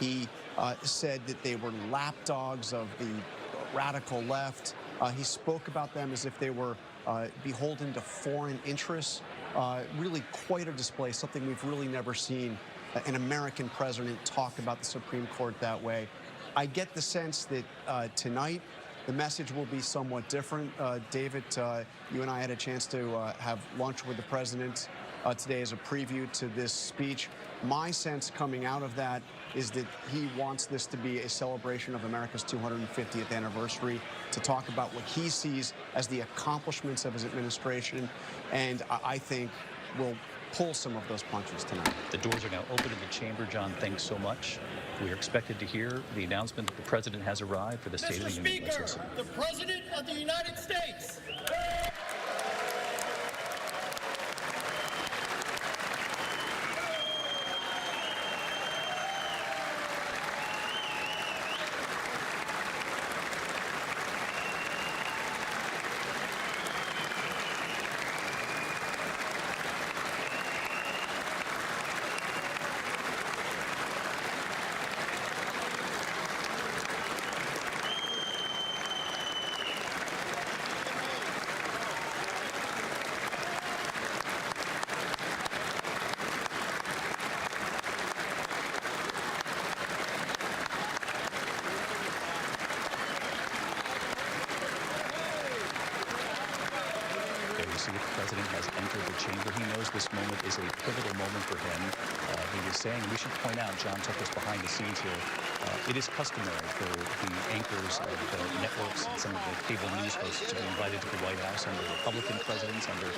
He said that they were lapdogs of the radical left. He spoke about them as if they were beholden to foreign interests. Really quite a display, something we've really never seen an American president talk about the Supreme Court that way. I get the sense that tonight the message will be somewhat different. David, you and I had a chance to have lunch with the president today as a preview to this speech. My sense coming out of that is that he wants this to be a celebration of America's 250th anniversary, to talk about what he sees as the accomplishments of his administration, and I think will pull some of those punches tonight. The doors are now open in the chamber. John, thanks so much. We are expected to hear the announcement that the president has arrived for the State of the Union. Mr. Speaker, the President of the United States. The president has entered the chamber. He knows this moment is a pivotal moment for him. He was saying, we should point out, John took us behind the scenes here, it is customary for the anchors of the networks and some of the cable news hosts to be invited to the White House under Republican presidents, under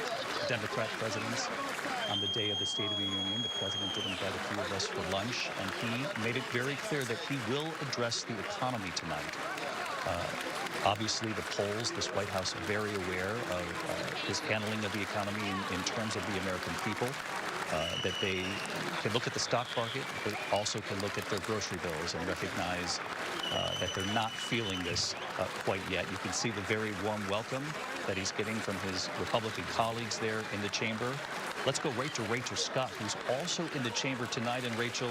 Democrat presidents. On the day of the State of the Union, the president did invite a few of us for lunch, and he made it very clear that he will address the economy tonight. Obviously, the polls, this White House very aware of his handling of the economy in terms of the American people, that they can look at the stock market, but also can look at their grocery bills and recognize that they're not feeling this quite yet. You can see the very warm welcome that he's getting from his Republican colleagues there in the chamber. Let's go right to Rachel Scott, who's also in the chamber tonight. And Rachel,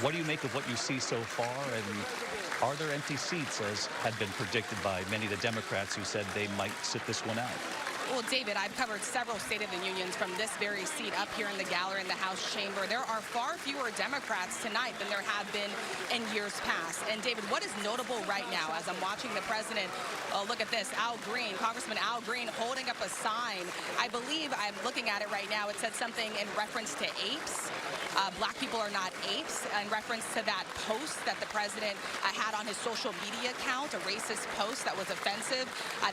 what do you make of what you see so far? And are there empty seats, as had been predicted by many of the Democrats who said they might sit this one out? Well, David, I've covered several State of the Unions from this very seat up here in the gallery in the House chamber. There are far fewer Democrats tonight than there have been in years past. And, David, what is notable right now as I'm watching the president, look at this, Al Green, Congressman Al Green holding up a sign. I believe I'm looking at it right now. It said something in reference to apes. Black people are not apes, in reference to that post that the president had on his social media account, a racist post that was offensive.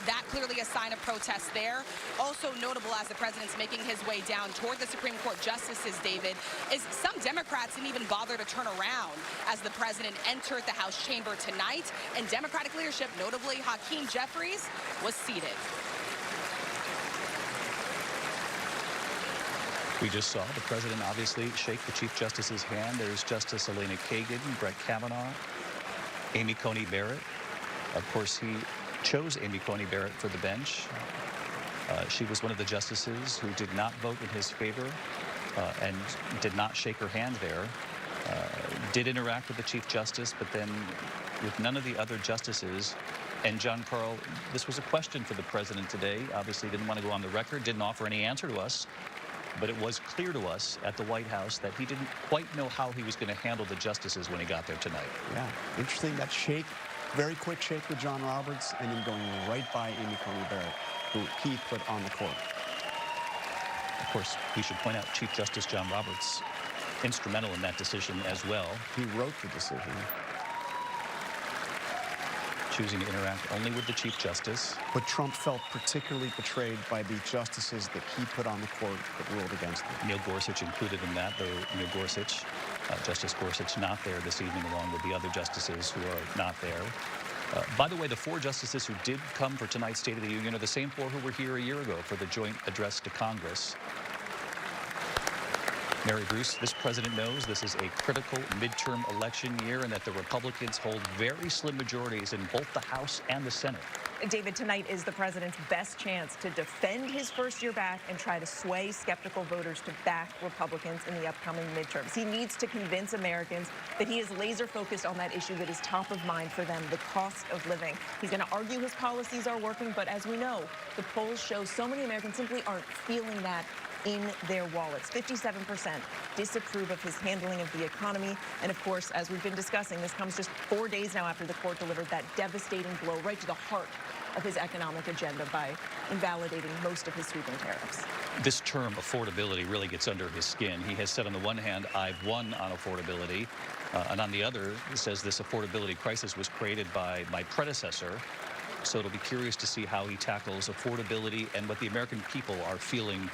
That clearly a sign of protest there. Also notable as the president's making his way down toward the Supreme Court justices, David, is some Democrats didn't even bother to turn around as the president entered the House chamber tonight. And Democratic leadership, notably Hakeem Jeffries, was seated. We just saw the president obviously shake the Chief Justice's hand. There's Justice Elena Kagan, Brett Kavanaugh, Amy Coney Barrett. Of course, he chose Amy Coney Barrett for the bench. She was one of the justices who did not vote in his favor and did not shake her hand there. Did interact with the Chief Justice, but then with none of the other justices. And John Carl, this was a question for the president today. Obviously didn't want to go on the record, didn't offer any answer to us. But it was clear to us at the White House that he didn't quite know how he was going to handle the justices when he got there tonight. Yeah, interesting, that shake, very quick shake with John Roberts, and then going right by Amy Coney Barrett, who he put on the court. Of course, we should point out Chief Justice John Roberts, instrumental in that decision as well. He wrote the decision. Choosing to interact only with the Chief Justice. But Trump felt particularly betrayed by the justices that he put on the court that ruled against him. Neil Gorsuch included in that, though Neil Gorsuch, Justice Gorsuch, not there this evening, along with the other justices who are not there. By the way, the four justices who did come for tonight's State of the Union are the same four who were here a year ago for the joint address to Congress. Mary Bruce, this president knows this is a critical midterm election year and that the Republicans hold very slim majorities in both the House and the Senate. David, tonight is the president's best chance to defend his first year back and try to sway skeptical voters to back Republicans in the upcoming midterms. He needs to convince Americans that he is laser focused on that issue that is top of mind for them, the cost of living. He's going to argue his policies are working, but as we know, the polls show so many Americans simply aren't feeling that in their wallets. 57% disapprove of his handling of the economy. And of course, as we've been discussing, this comes just 4 days now after the court delivered that devastating blow right to the heart of his economic agenda by invalidating most of his sweeping tariffs. This term, affordability, really gets under his skin. He has said on the one hand, I've won on affordability, and on the other, he says this affordability crisis was created by my predecessor. So it'll be curious to see how he tackles affordability and what the American people are feeling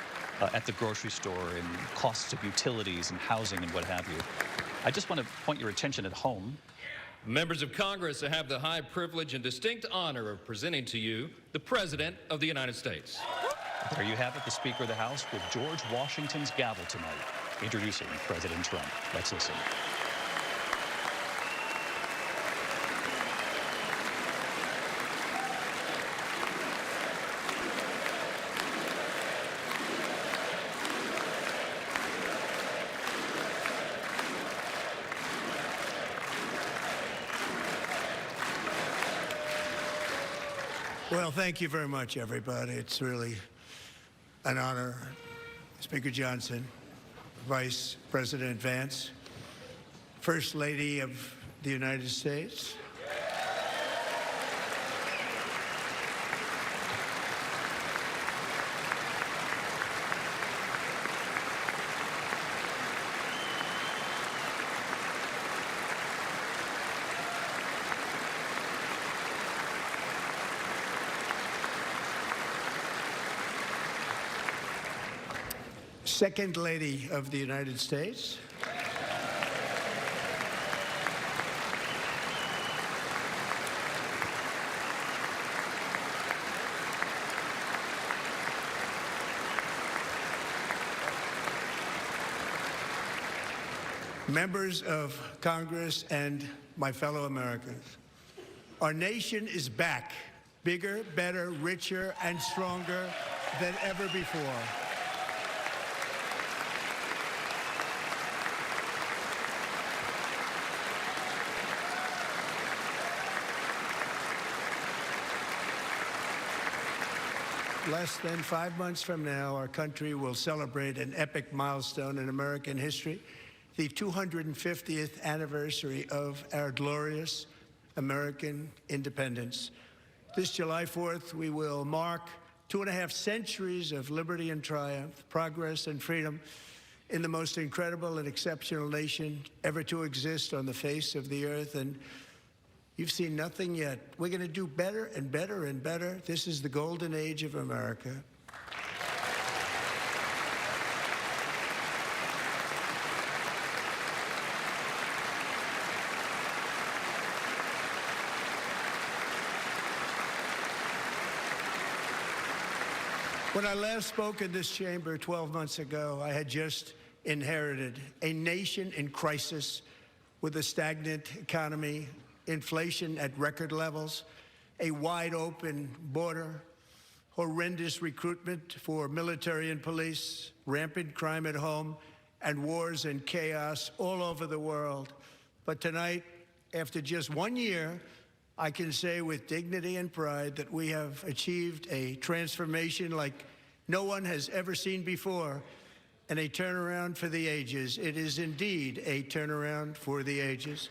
at the grocery store and costs of utilities and housing and what have you. I just want to point your attention at home. Members of Congress, I have the high privilege and distinct honor of presenting to you the President of the United States. There you have it, the Speaker of the House with George Washington's gavel tonight, introducing President Trump. Let's listen. Well, thank you very much, everybody. It's really an honor. Speaker Johnson, Vice President Vance, First Lady of the United States. Second Lady of the United States. Members of Congress and my fellow Americans, our nation is back, bigger, better, richer, and stronger than ever before. Less than 5 months from now, our country will celebrate an epic milestone in American history, the 250th anniversary of our glorious American independence. This July 4th, we will mark 2.5 centuries of liberty and triumph, progress and freedom in the most incredible and exceptional nation ever to exist on the face of the earth. And you've seen nothing yet. We're going to do better and better and better. This is the golden age of America. When I last spoke in this chamber 12 months ago, I had just inherited a nation in crisis with a stagnant economy, inflation at record levels, a wide open border, horrendous recruitment for military and police, rampant crime at home, and wars and chaos all over the world. But tonight, after just 1 year, I can say with dignity and pride that we have achieved a transformation like no one has ever seen before, and a turnaround for the ages. It is indeed a turnaround for the ages.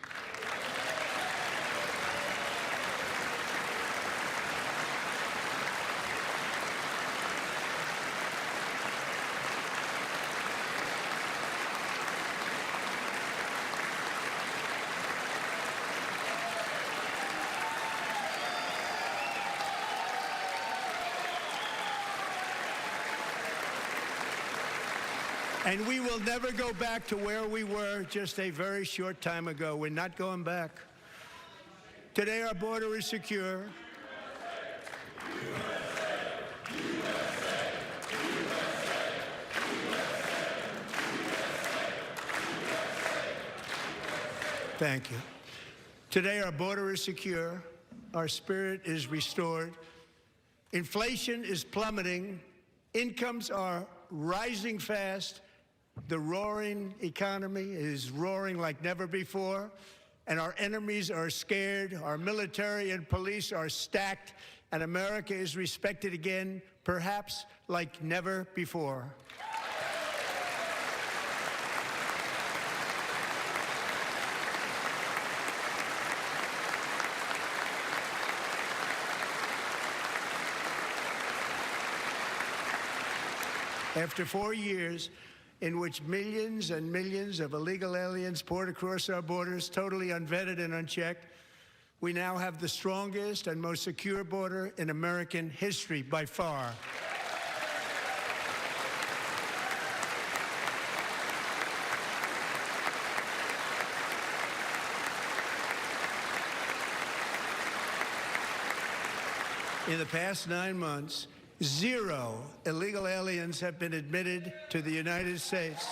And we will never go back to where we were just a very short time ago. We're not going back. Today, our border is secure. Thank you. Today, our border is secure. our spirit is restored. Inflation is plummeting. Incomes are rising fast. The roaring economy is roaring like never before. And our enemies are scared. Our military and police are stacked. And America is respected again, perhaps like never before. After 4 years in which millions and millions of illegal aliens poured across our borders, totally unvetted and unchecked, we now have the strongest and most secure border in American history by far. In the past 9 months, 0 illegal aliens have been admitted to the United States.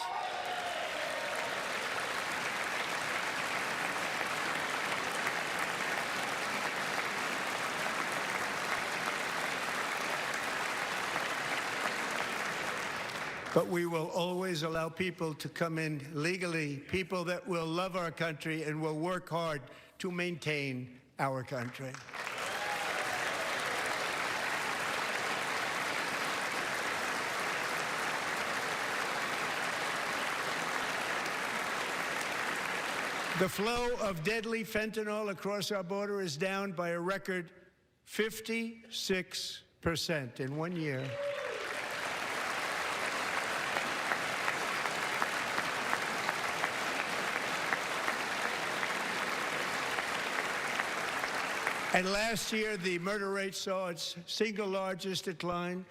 But we will always allow people to come in legally, people that will love our country and will work hard to maintain our country. The flow of deadly fentanyl across our border is down by a record 56% in 1 year. And last year, the murder rate saw its single largest decline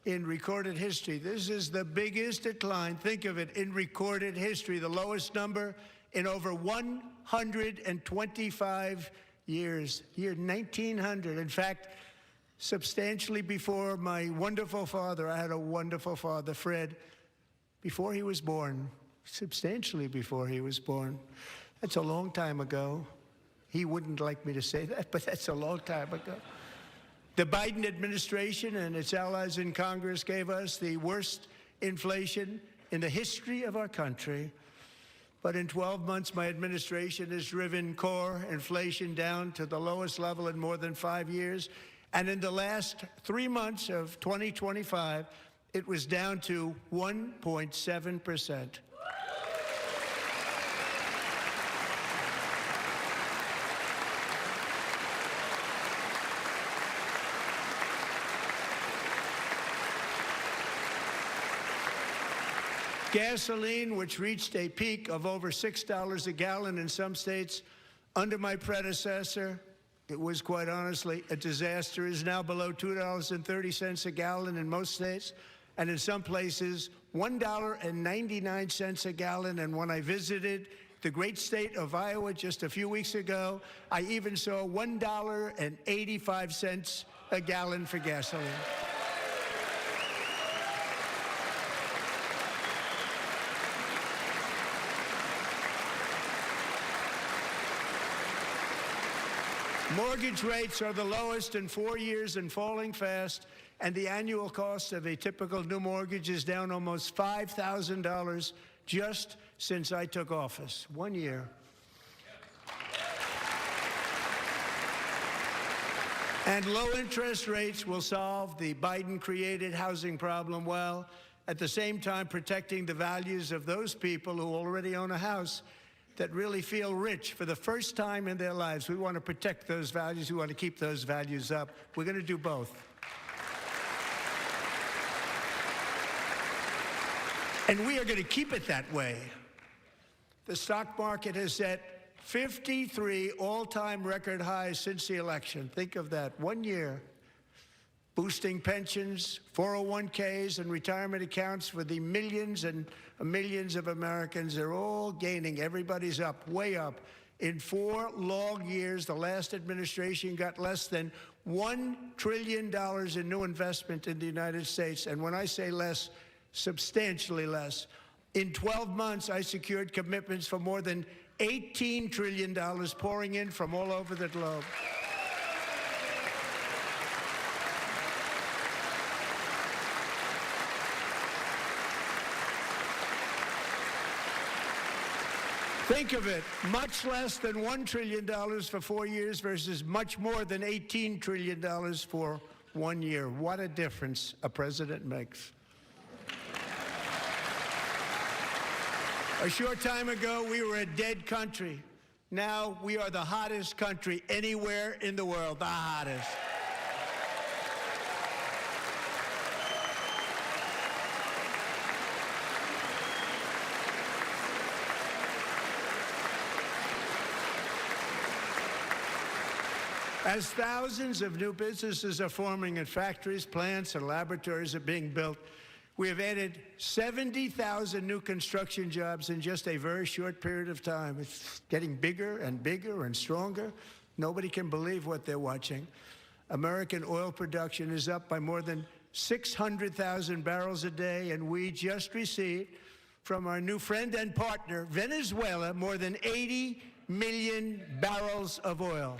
in recorded history. This is the biggest decline, think of it, in recorded history, the lowest number in over 125 years, year 1900. In fact, substantially before my wonderful father, I had a wonderful father, Fred, before he was born, substantially before he was born. That's a long time ago. He wouldn't like me to say that, but that's a long time ago. The Biden administration and its allies in Congress gave us the worst inflation in the history of our country. But in 12 months, my administration has driven core inflation down to the lowest level in more than 5 years. And in the last 3 months of 2025, it was down to 1.7%. Gasoline, which reached a peak of over $6 a gallon in some states under my predecessor, it was quite honestly a disaster, is now below $2.30 a gallon in most states, and in some places, $1.99 a gallon. And when I visited the great state of Iowa just a few weeks ago, I even saw $1.85 a gallon for gasoline. Mortgage rates are the lowest in 4 years and falling fast, and the annual cost of a typical new mortgage is down almost $5,000 just since I took office. 1 year. And low interest rates will solve the Biden-created housing problem while at the same time protecting the values of those people who already own a house that really feel rich for the first time in their lives. We want to protect those values. We want to keep those values up. We're going to do both. And we are going to keep it that way. The stock market has set 53 all-time record highs since the election. Think of that, 1 year. Boosting pensions, 401ks, and retirement accounts for the millions and millions of Americans. They're all gaining. Everybody's up, way up. In 4 long years, the last administration got less than $1 trillion in new investment in the United States. And when I say less, substantially less. In 12 months, I secured commitments for more than $18 trillion pouring in from all over the globe. Think of it, much less than $1 trillion for 4 years versus much more than $18 trillion for 1 year. What a difference a president makes. A short time ago, we were a dead country. Now we are the hottest country anywhere in the world, the hottest. As thousands of new businesses are forming and factories, plants, and laboratories are being built, we have added 70,000 new construction jobs in just a very short period of time. It's getting bigger and bigger and stronger. Nobody can believe what they're watching. American oil production is up by more than 600,000 barrels a day, and we just received from our new friend and partner, Venezuela, more than 80 million barrels of oil.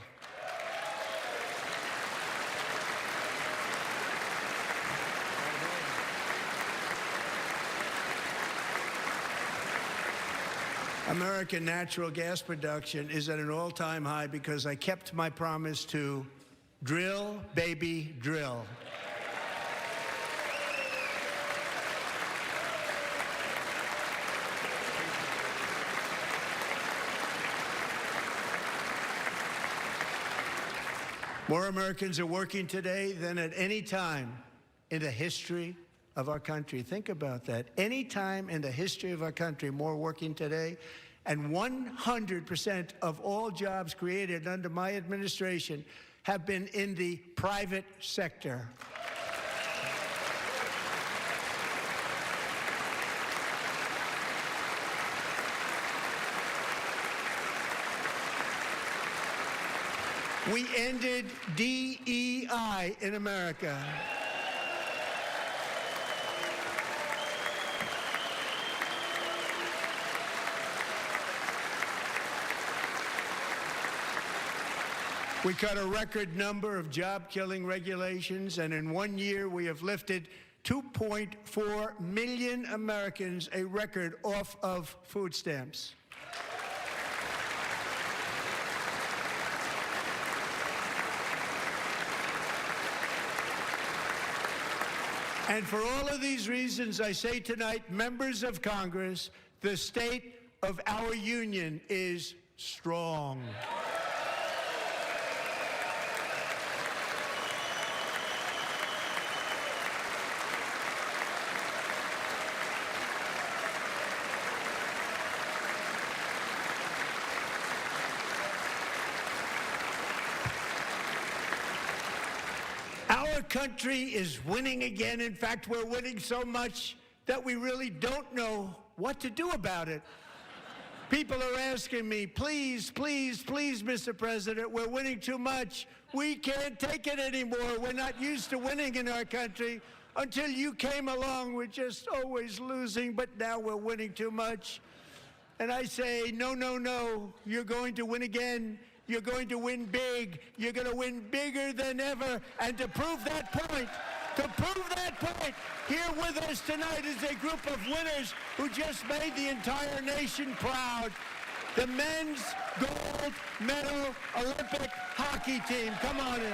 American natural gas production is at an all-time high because I kept my promise to drill, baby, drill. More Americans are working today than at any time in the history of our country. Think about that. Any time in the history of our country, more working today, and 100% of all jobs created under my administration have been in the private sector. We ended DEI in America. We cut a record number of job-killing regulations, and in 1 year we have lifted 2.4 million Americans, a record, off of food stamps. And for all of these reasons, I say tonight, members of Congress, the state of our union is strong. Our country is winning again. In fact, we're winning so much that we really don't know what to do about it. People are asking me, please, please, please, Mr. President, we're winning too much. We can't take it anymore. We're not used to winning in our country. Until you came along, we're just always losing, but now we're winning too much. And I say, no, no, no, you're going to win again. You're going to win big. You're going to win bigger than ever. And to prove that point, here with us tonight is a group of winners who just made the entire nation proud. The men's gold medal Olympic hockey team. Come on in.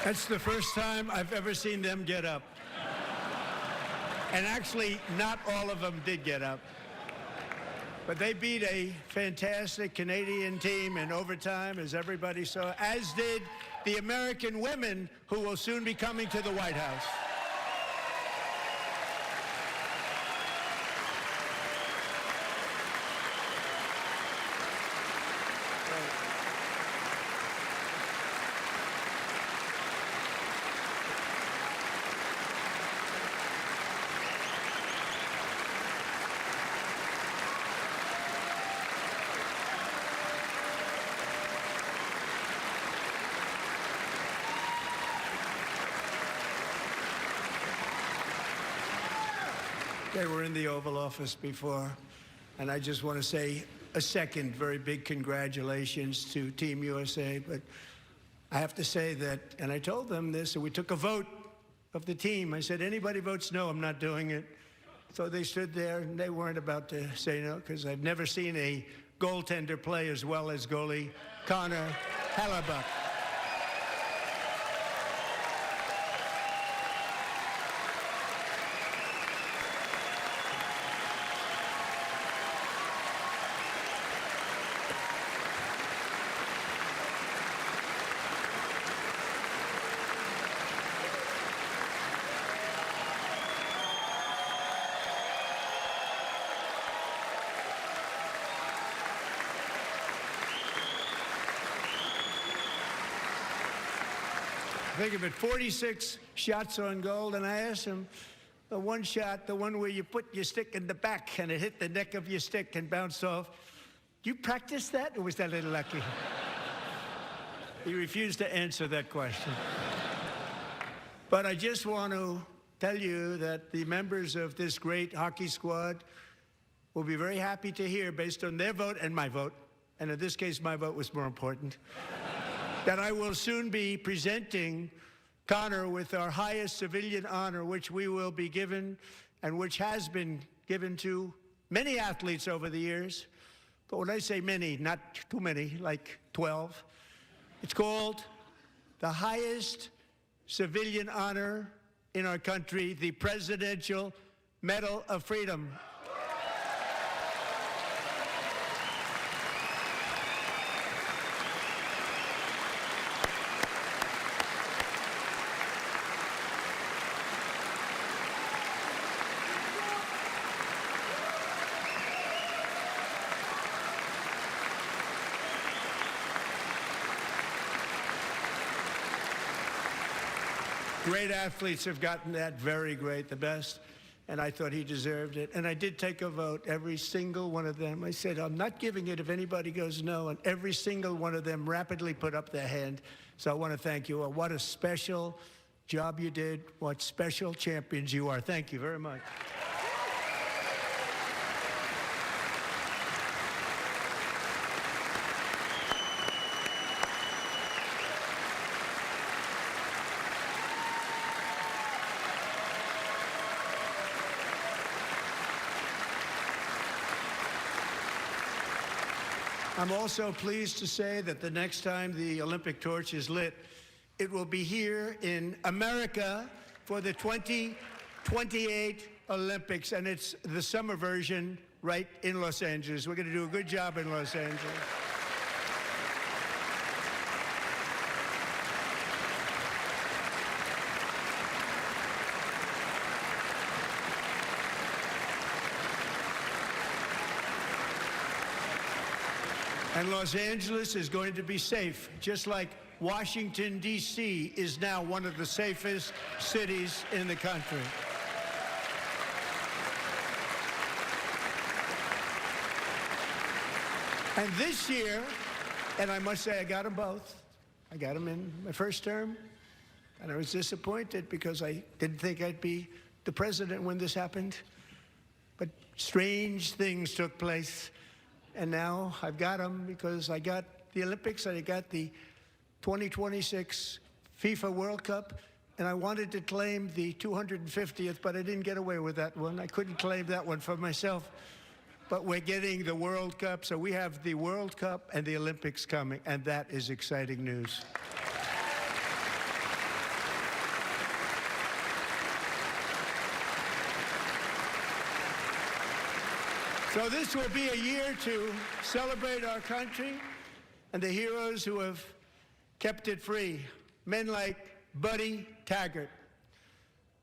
That's the first time I've ever seen them get up. And actually, not all of them did get up. But they beat a fantastic Canadian team in overtime, as everybody saw, as did the American women who will soon be coming to the White House. They were in the Oval Office before, and I just want to say a second very big congratulations to Team USA. But I have to say that, and I told them this, and we took a vote of the team. I said, anybody votes no, I'm not doing it. So they stood there, and they weren't about to say no, because I've never seen a goaltender play as well as goalie Connor Hellebuck. Think of it, 46 shots on goal, and I asked him, the one shot, the one where you put your stick in the back and it hit the neck of your stick and bounced off, do you practice that, or was that a little lucky? He refused to answer that question. But I just want to tell you that the members of this great hockey squad will be very happy to hear, based on their vote and my vote, and in this case my vote was more important, that I will soon be presenting Connor with our highest civilian honor, which we will be given and which has been given to many athletes over the years. But when I say many, not too many, like 12, it's called the highest civilian honor in our country, the Presidential Medal of Freedom. Great athletes have gotten that, very great, the best, and I thought he deserved it. And I did take a vote, every single one of them. I said, I'm not giving it if anybody goes no, and every single one of them rapidly put up their hand. So I want to thank you. What a special job you did. What special champions you are. Thank you very much. I'm also pleased to say that the next time the Olympic torch is lit, it will be here in America for the 2028 Olympics, and it's the summer version right in Los Angeles. We're going to do a good job in Los Angeles. And Los Angeles is going to be safe, just like Washington, D.C. is now one of the safest cities in the country. And this year, and I must say I got them both. I got them in my first term, and I was disappointed because I didn't think I'd be the president when this happened. But strange things took place. And now I've got them because I got the Olympics and I got the 2026 FIFA World Cup, and I wanted to claim the 250th, but I didn't get away with that one. I couldn't claim that one for myself. But we're getting the World Cup, so we have the World Cup and the Olympics coming, and that is exciting news. So this will be a year to celebrate our country and the heroes who have kept it free. Men like Buddy Taggart.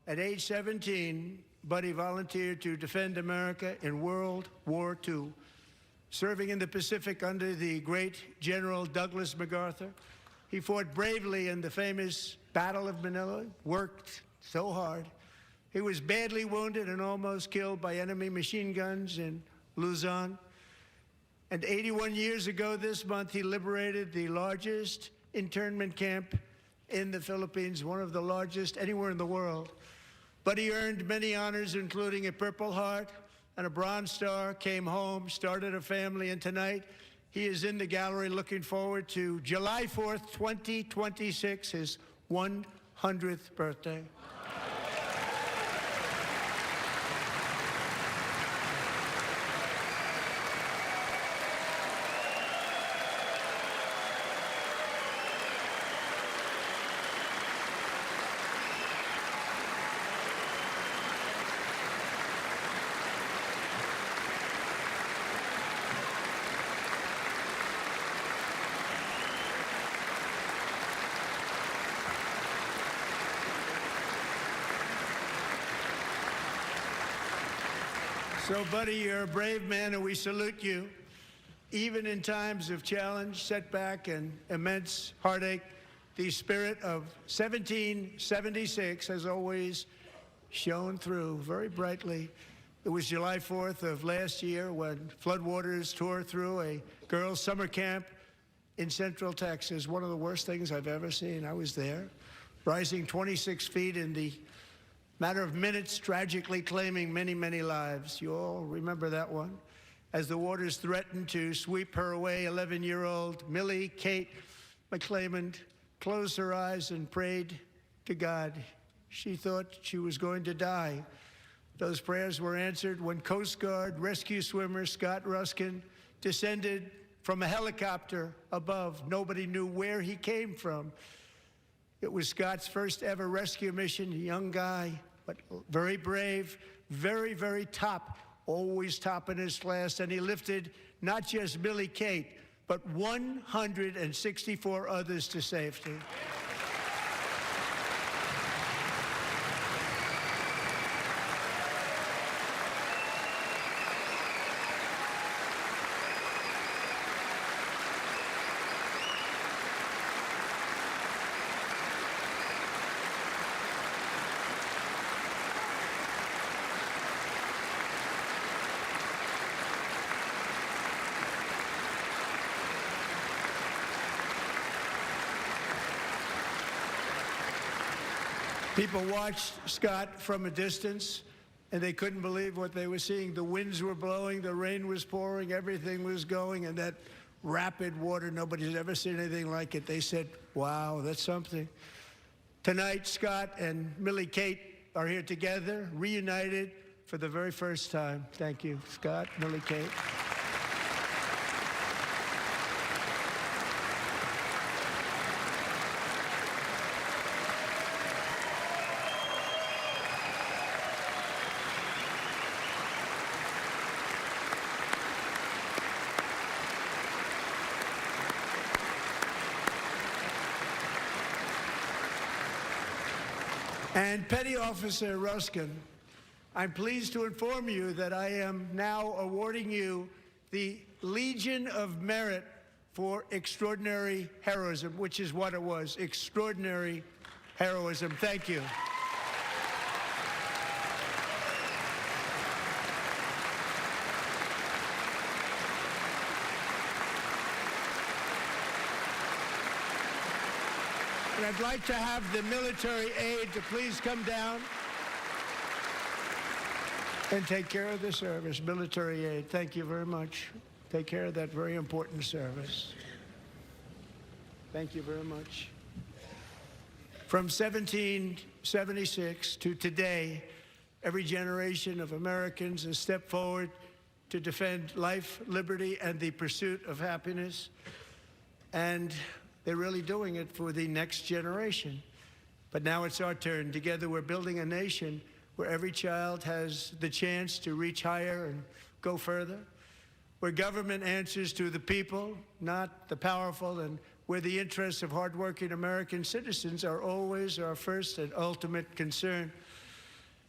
At age 17, Buddy volunteered to defend America in World War II, serving in the Pacific under the great General Douglas MacArthur. He fought bravely in the famous Battle of Manila, worked so hard. He was badly wounded and almost killed by enemy machine guns in Luzon. And 81 years ago this month, he liberated the largest internment camp in the Philippines, one of the largest anywhere in the world. But he earned many honors, including a Purple Heart and a Bronze Star, came home, started a family, and tonight he is in the gallery looking forward to July 4th, 2026, his 100th birthday. So, Buddy, you're a brave man, and we salute you. Even in times of challenge, setback, and immense heartache, the spirit of 1776 has always shone through very brightly. It was July 4th of last year when floodwaters tore through a girls' summer camp in Central Texas, one of the worst things I've ever seen. I was there, rising 26 feet in the matter of minutes, tragically claiming many, many lives. You all remember that one? As the waters threatened to sweep her away, 11-year-old Millie Kate McClelland closed her eyes and prayed to God. She thought she was going to die. Those prayers were answered when Coast Guard rescue swimmer Scott Ruskin descended from a helicopter above. Nobody knew where he came from. It was Scott's first ever rescue mission, a young guy, but very brave, very, very top, always top in his class. And he lifted not just Millie Kate, but 164 others to safety. People watched Scott from a distance, and they couldn't believe what they were seeing. The winds were blowing, the rain was pouring, everything was going, and that rapid water, nobody's ever seen anything like it. They said, wow, that's something. Tonight, Scott and Millie Kate are here together, reunited for the very first time. Thank you, Scott, Millie Kate. And Petty Officer Ruskin, I'm pleased to inform you that I am now awarding you the Legion of Merit for extraordinary heroism, which is what it was, extraordinary heroism. Thank you. And I'd like to have the military aide to please come down and take care of the service. Military aide, thank you very much. Take care of that very important service. Thank you very much. From 1776 to today, every generation of Americans has stepped forward to defend life, liberty, and the pursuit of happiness. And they're really doing it for the next generation. But now it's our turn. Together we're building a nation where every child has the chance to reach higher and go further, where government answers to the people, not the powerful, and where the interests of hardworking American citizens are always our first and ultimate concern.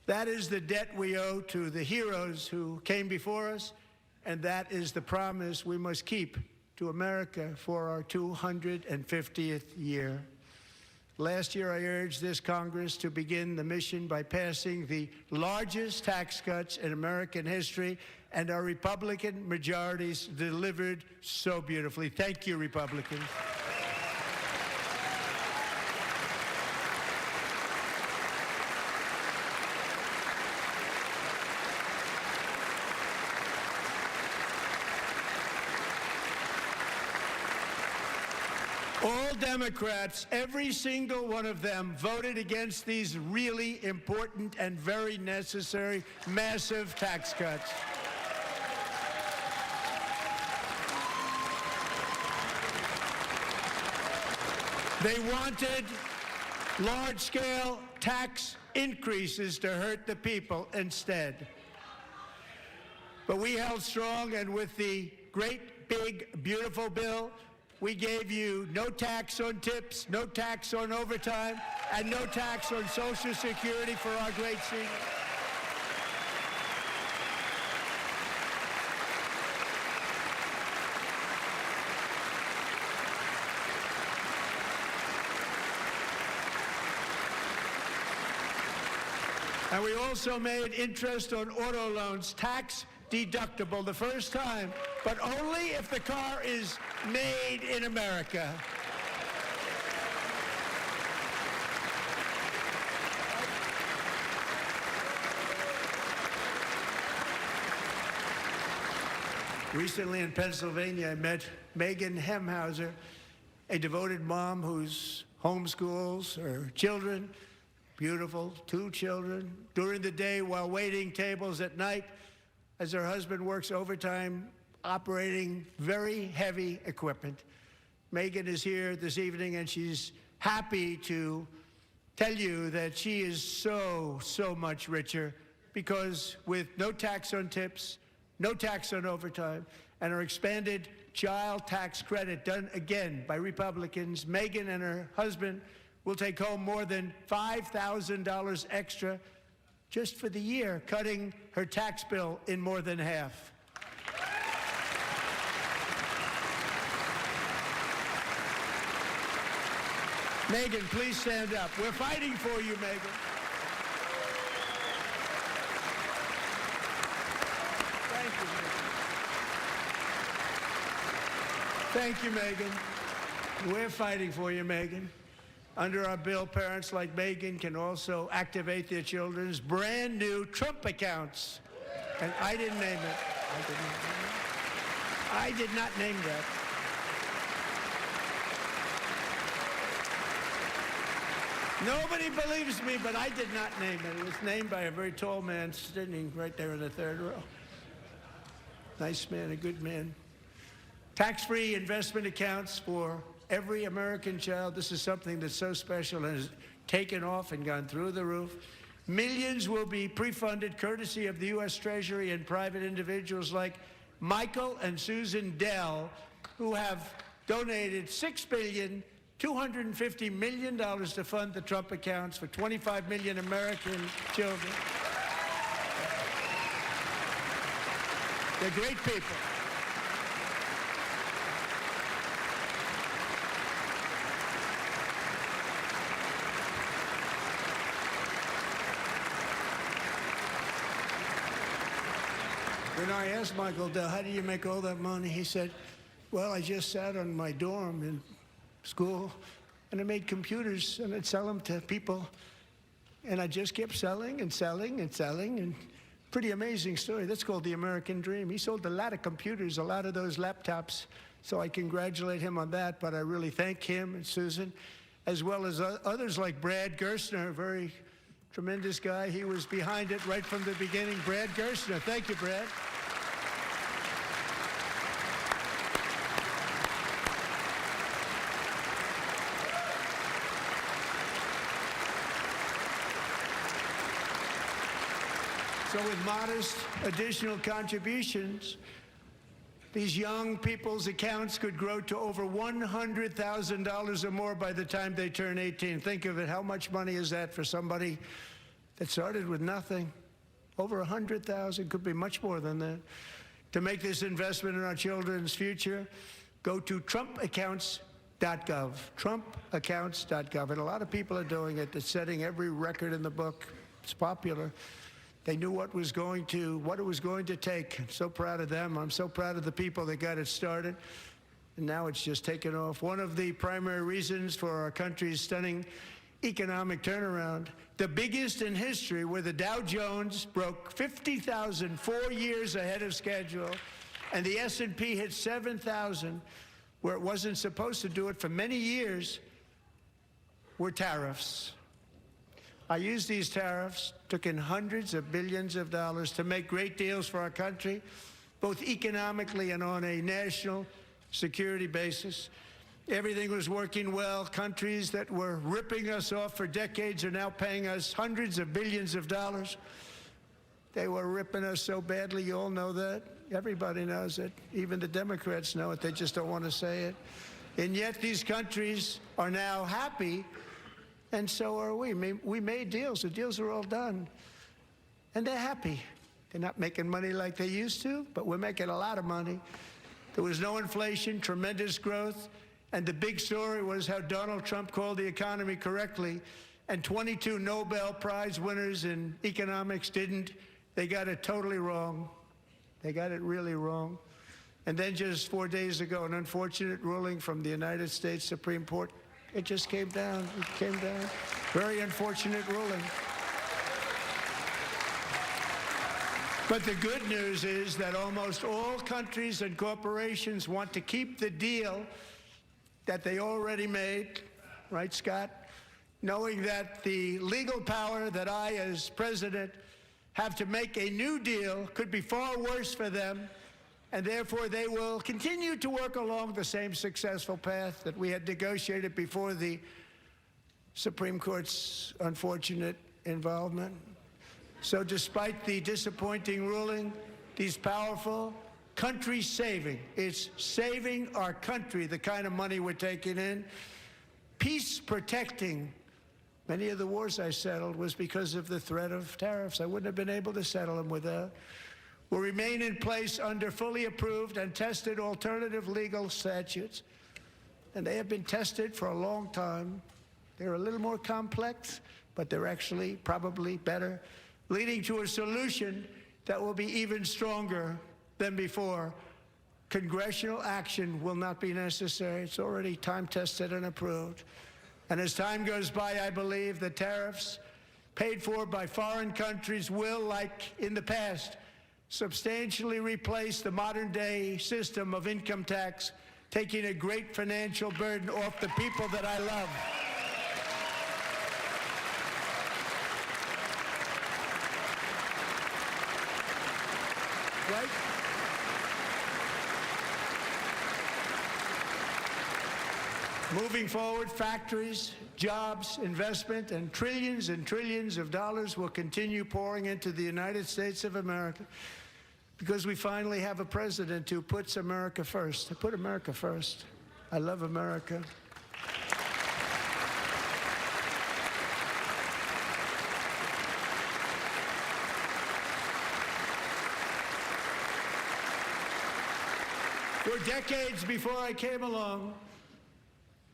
That is the debt we owe to the heroes who came before us, and that is the promise we must keep to America for our 250th year. Last year, I urged this Congress to begin the mission by passing the largest tax cuts in American history, and our Republican majorities delivered so beautifully. Thank you, Republicans. All Democrats, every single one of them, voted against these really important and very necessary massive tax cuts. They wanted large-scale tax increases to hurt the people instead. But we held strong, and with the great, big, beautiful bill, we gave you no tax on tips, no tax on overtime, and no tax on Social Security for our great seniors. And we also made interest on auto loans tax deductible the first time, but only if the car is made in America. Recently in Pennsylvania, I met Megan Hemhauser, a devoted mom who's homeschools her children, beautiful, 2 children, during the day while waiting tables at night as her husband works overtime operating very heavy equipment. Megan is here this evening, and she's happy to tell you that she is so much richer because with no tax on tips, no tax on overtime, and her expanded child tax credit done again by Republicans, Megan and her husband will take home more than $5,000 extra just for the year, cutting her tax bill in more than half. Megan, please stand up. We're fighting for you, Megan. Thank you, Megan. Thank you, Megan. We're fighting for you, Megan. Under our bill, parents like Megan can also activate their children's brand new Trump accounts. And I didn't name it. I did not name that. Nobody believes me, but I did not name it. It was named by a very tall man sitting right there in the third row. Nice man, a good man. Tax-free investment accounts for every American child. This is something that's so special and has taken off and gone through the roof. Millions will be pre-funded courtesy of the U.S. Treasury and private individuals like Michael and Susan Dell, who have donated $6.25 billion to fund the Trump accounts for 25 million American children. They're great people. When I asked Michael Dell, how do you make all that money? He said, well, I just sat on my dorm in school, and I made computers, and I'd sell them to people, and I just kept selling and selling and selling, and pretty amazing story. That's called the American dream. He sold a lot of computers, a lot of those laptops, so I congratulate him on that, but I really thank him and Susan, as well as others like Brad Gerstner, a very tremendous guy. He was behind it right from the beginning. Brad Gerstner. Thank you, Brad. So with modest additional contributions, these young people's accounts could grow to over $100,000 or more by the time they turn 18. Think of it. How much money is that for somebody that started with nothing? Over 100,000, could be much more than that. To make this investment in our children's future, go to trumpaccounts.gov, trumpaccounts.gov. And a lot of people are doing it. It's setting every record in the book. It's popular. They knew what it was going to take. I'm so proud of them. I'm so proud of the people that got it started. And now it's just taken off. One of the primary reasons for our country's stunning economic turnaround, the biggest in history, where the Dow Jones broke 50,000 4 years ahead of schedule, and the S&P hit 7,000, where it wasn't supposed to do it for many years, were tariffs. I used these tariffs, took in hundreds of billions of dollars to make great deals for our country, both economically and on a national security basis. Everything was working well. Countries that were ripping us off for decades are now paying us hundreds of billions of dollars. They were ripping us so badly, you all know that. Everybody knows it. Even the Democrats know it. They just don't want to say it. And yet these countries are now happy, and so are we. We made deals. The deals are all done. And they're happy. They're not making money like they used to, but we're making a lot of money. There was no inflation, tremendous growth, and the big story was how Donald Trump called the economy correctly, and 22 Nobel Prize winners in economics didn't. They got it totally wrong. They got it really wrong. And then just 4 days ago, an unfortunate ruling from the United States Supreme Court. It just came down. It came down. Very unfortunate ruling. But the good news is that almost all countries and corporations want to keep the deal that they already made, right, Scott? Knowing that the legal power that I, as president, have to make a new deal could be far worse for them, and therefore they will continue to work along the same successful path that we had negotiated before the Supreme Court's unfortunate involvement. So despite the disappointing ruling, these powerful, country-saving, it's saving our country, the kind of money we're taking in, peace-protecting. Many of the wars I settled was because of the threat of tariffs. I wouldn't have been able to settle them without. Will remain in place under fully approved and tested alternative legal statutes. And they have been tested for a long time. They're a little more complex, but they're actually probably better, leading to a solution that will be even stronger than before. Congressional action will not be necessary. It's already time-tested and approved. And as time goes by, I believe the tariffs paid for by foreign countries will, like in the past, substantially replace the modern-day system of income tax, taking a great financial burden off the people that I love. Right? Moving forward, factories, jobs, investment, and trillions of dollars will continue pouring into the United States of America because we finally have a president who puts America first. I put America first. I love America. For decades before I came along,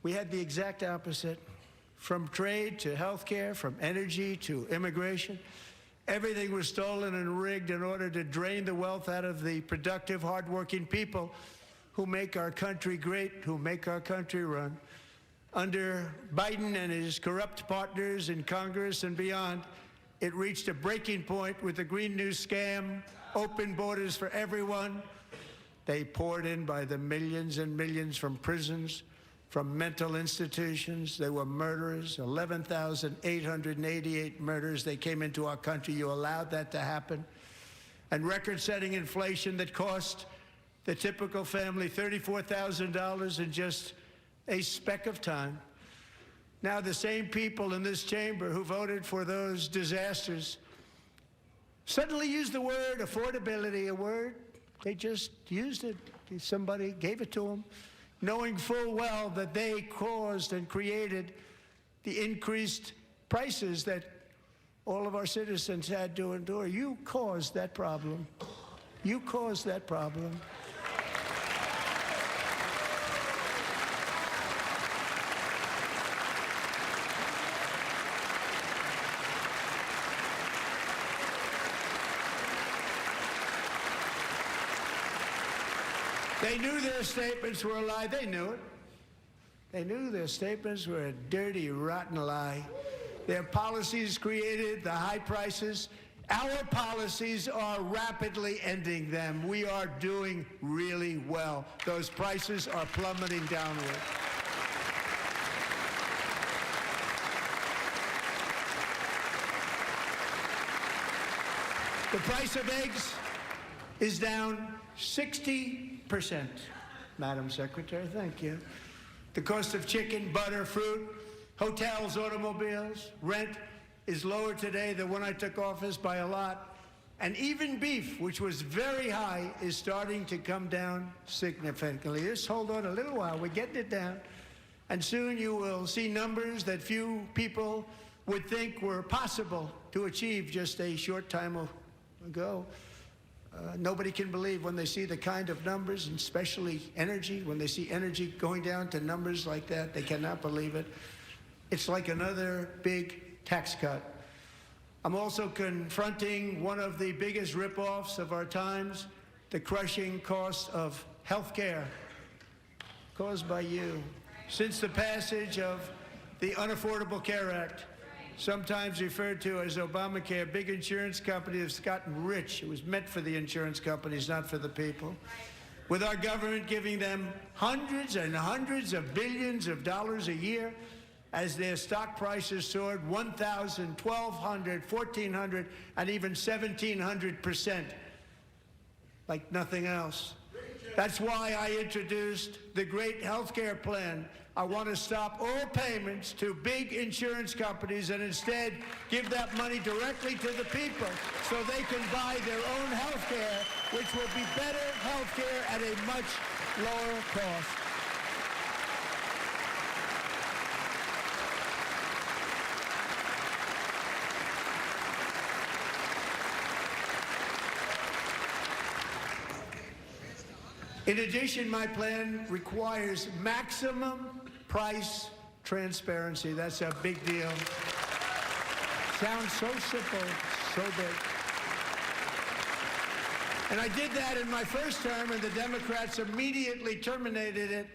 we had the exact opposite. From trade to health care, from energy to immigration, everything was stolen and rigged in order to drain the wealth out of the productive, hardworking people who make our country great, who make our country run. Under Biden and his corrupt partners in Congress and beyond, it reached a breaking point with the Green New Scam, open borders for everyone. They poured in by the millions and millions from prisons, from mental institutions. They were murderers, 11,888 murders. They came into our country. You allowed that to happen. And record-setting inflation that cost the typical family $34,000 in just a speck of time. Now the same people in this chamber who voted for those disasters suddenly used the word affordability, a word they just used it. Somebody gave it to them, knowing full well that they caused and created the increased prices that all of our citizens had to endure. You caused that problem. You caused that problem. They knew their statements were a lie. They knew it. They knew their statements were a dirty, rotten lie. Their policies created the high prices. Our policies are rapidly ending them. We are doing really well. Those prices are plummeting downward. The price of eggs is down 60%. Madam Secretary, thank you. The cost of chicken, butter, fruit, hotels, automobiles, rent is lower today than when I took office by a lot. And even beef, which was very high, is starting to come down significantly. Just hold on a little while. We're getting it down. And soon you will see numbers that few people would think were possible to achieve just a short time ago. Nobody can believe when they see the kind of numbers, and especially energy, when they see energy going down to numbers like that, they cannot believe it. It's like another big tax cut. I'm also confronting one of the biggest ripoffs of our times, the crushing cost of health care caused by you. Since the passage of the Unaffordable Care Act, sometimes referred to as Obamacare, big insurance companies have gotten rich. It was meant for the insurance companies, not for the people. With our government giving them hundreds and hundreds of billions of dollars a year as their stock prices soared 1,000, 1,200, 1,400, and even 1,700%, like nothing else. That's why I introduced the great health care plan. I want to stop all payments to big insurance companies and instead give that money directly to the people so they can buy their own health care, which will be better health care at a much lower cost. In addition, my plan requires maximum price transparency. That's a big deal. Sounds so simple, so big. And I did that in my first term, and the Democrats immediately terminated it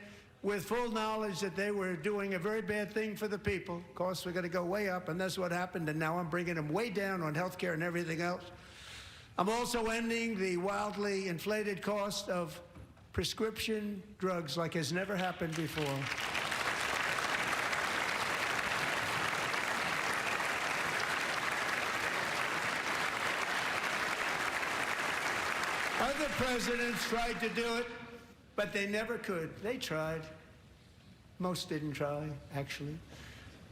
with full knowledge that they were doing a very bad thing for the people. Costs were going to go way up, and that's what happened, and now I'm bringing them way down on health care and everything else. I'm also ending the wildly inflated cost of prescription drugs like has never happened before. Other presidents tried to do it, but they never could. They tried. Most didn't try, actually.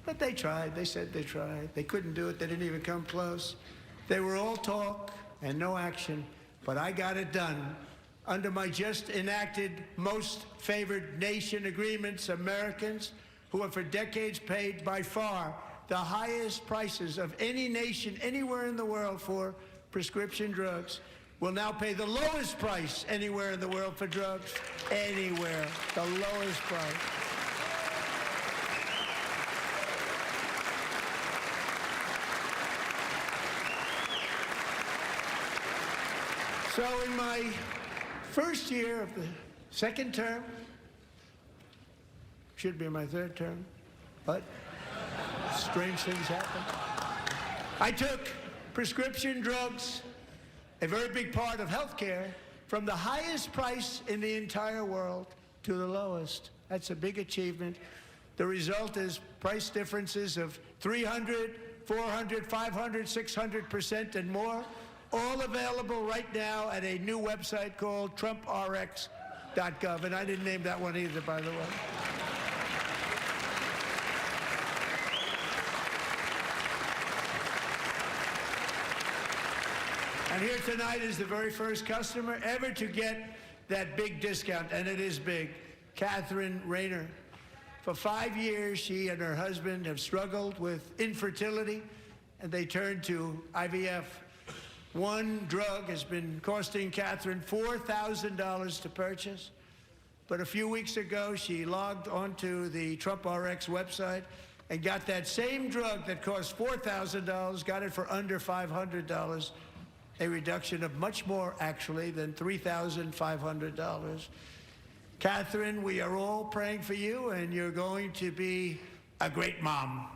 But they tried. They said they tried. They couldn't do it. They didn't even come close. They were all talk and no action, but I got it done. Under my just enacted most favored nation agreements, Americans who have for decades paid by far the highest prices of any nation anywhere in the world for prescription drugs will now pay the lowest price anywhere in the world for drugs. Anywhere. The lowest price. So in my first year of the second term, should be my third term, but strange things happen. I took prescription drugs, a very big part of health care, from the highest price in the entire world to the lowest. That's a big achievement. The result is price differences of 300, 400, 500, 600% and more. All available right now at a new website called TrumpRx.gov. And I didn't name that one either, by the way. And here tonight is the very first customer ever to get that big discount, and it is big, Catherine Rayner. For 5 years, she and her husband have struggled with infertility, and they turned to IVF. One drug has been costing Catherine $4,000 to purchase. But a few weeks ago, she logged onto the Trump RX website and got that same drug that cost $4,000, got it for under $500, a reduction of much more, actually, than $3,500. Catherine, we are all praying for you, and you're going to be a great mom.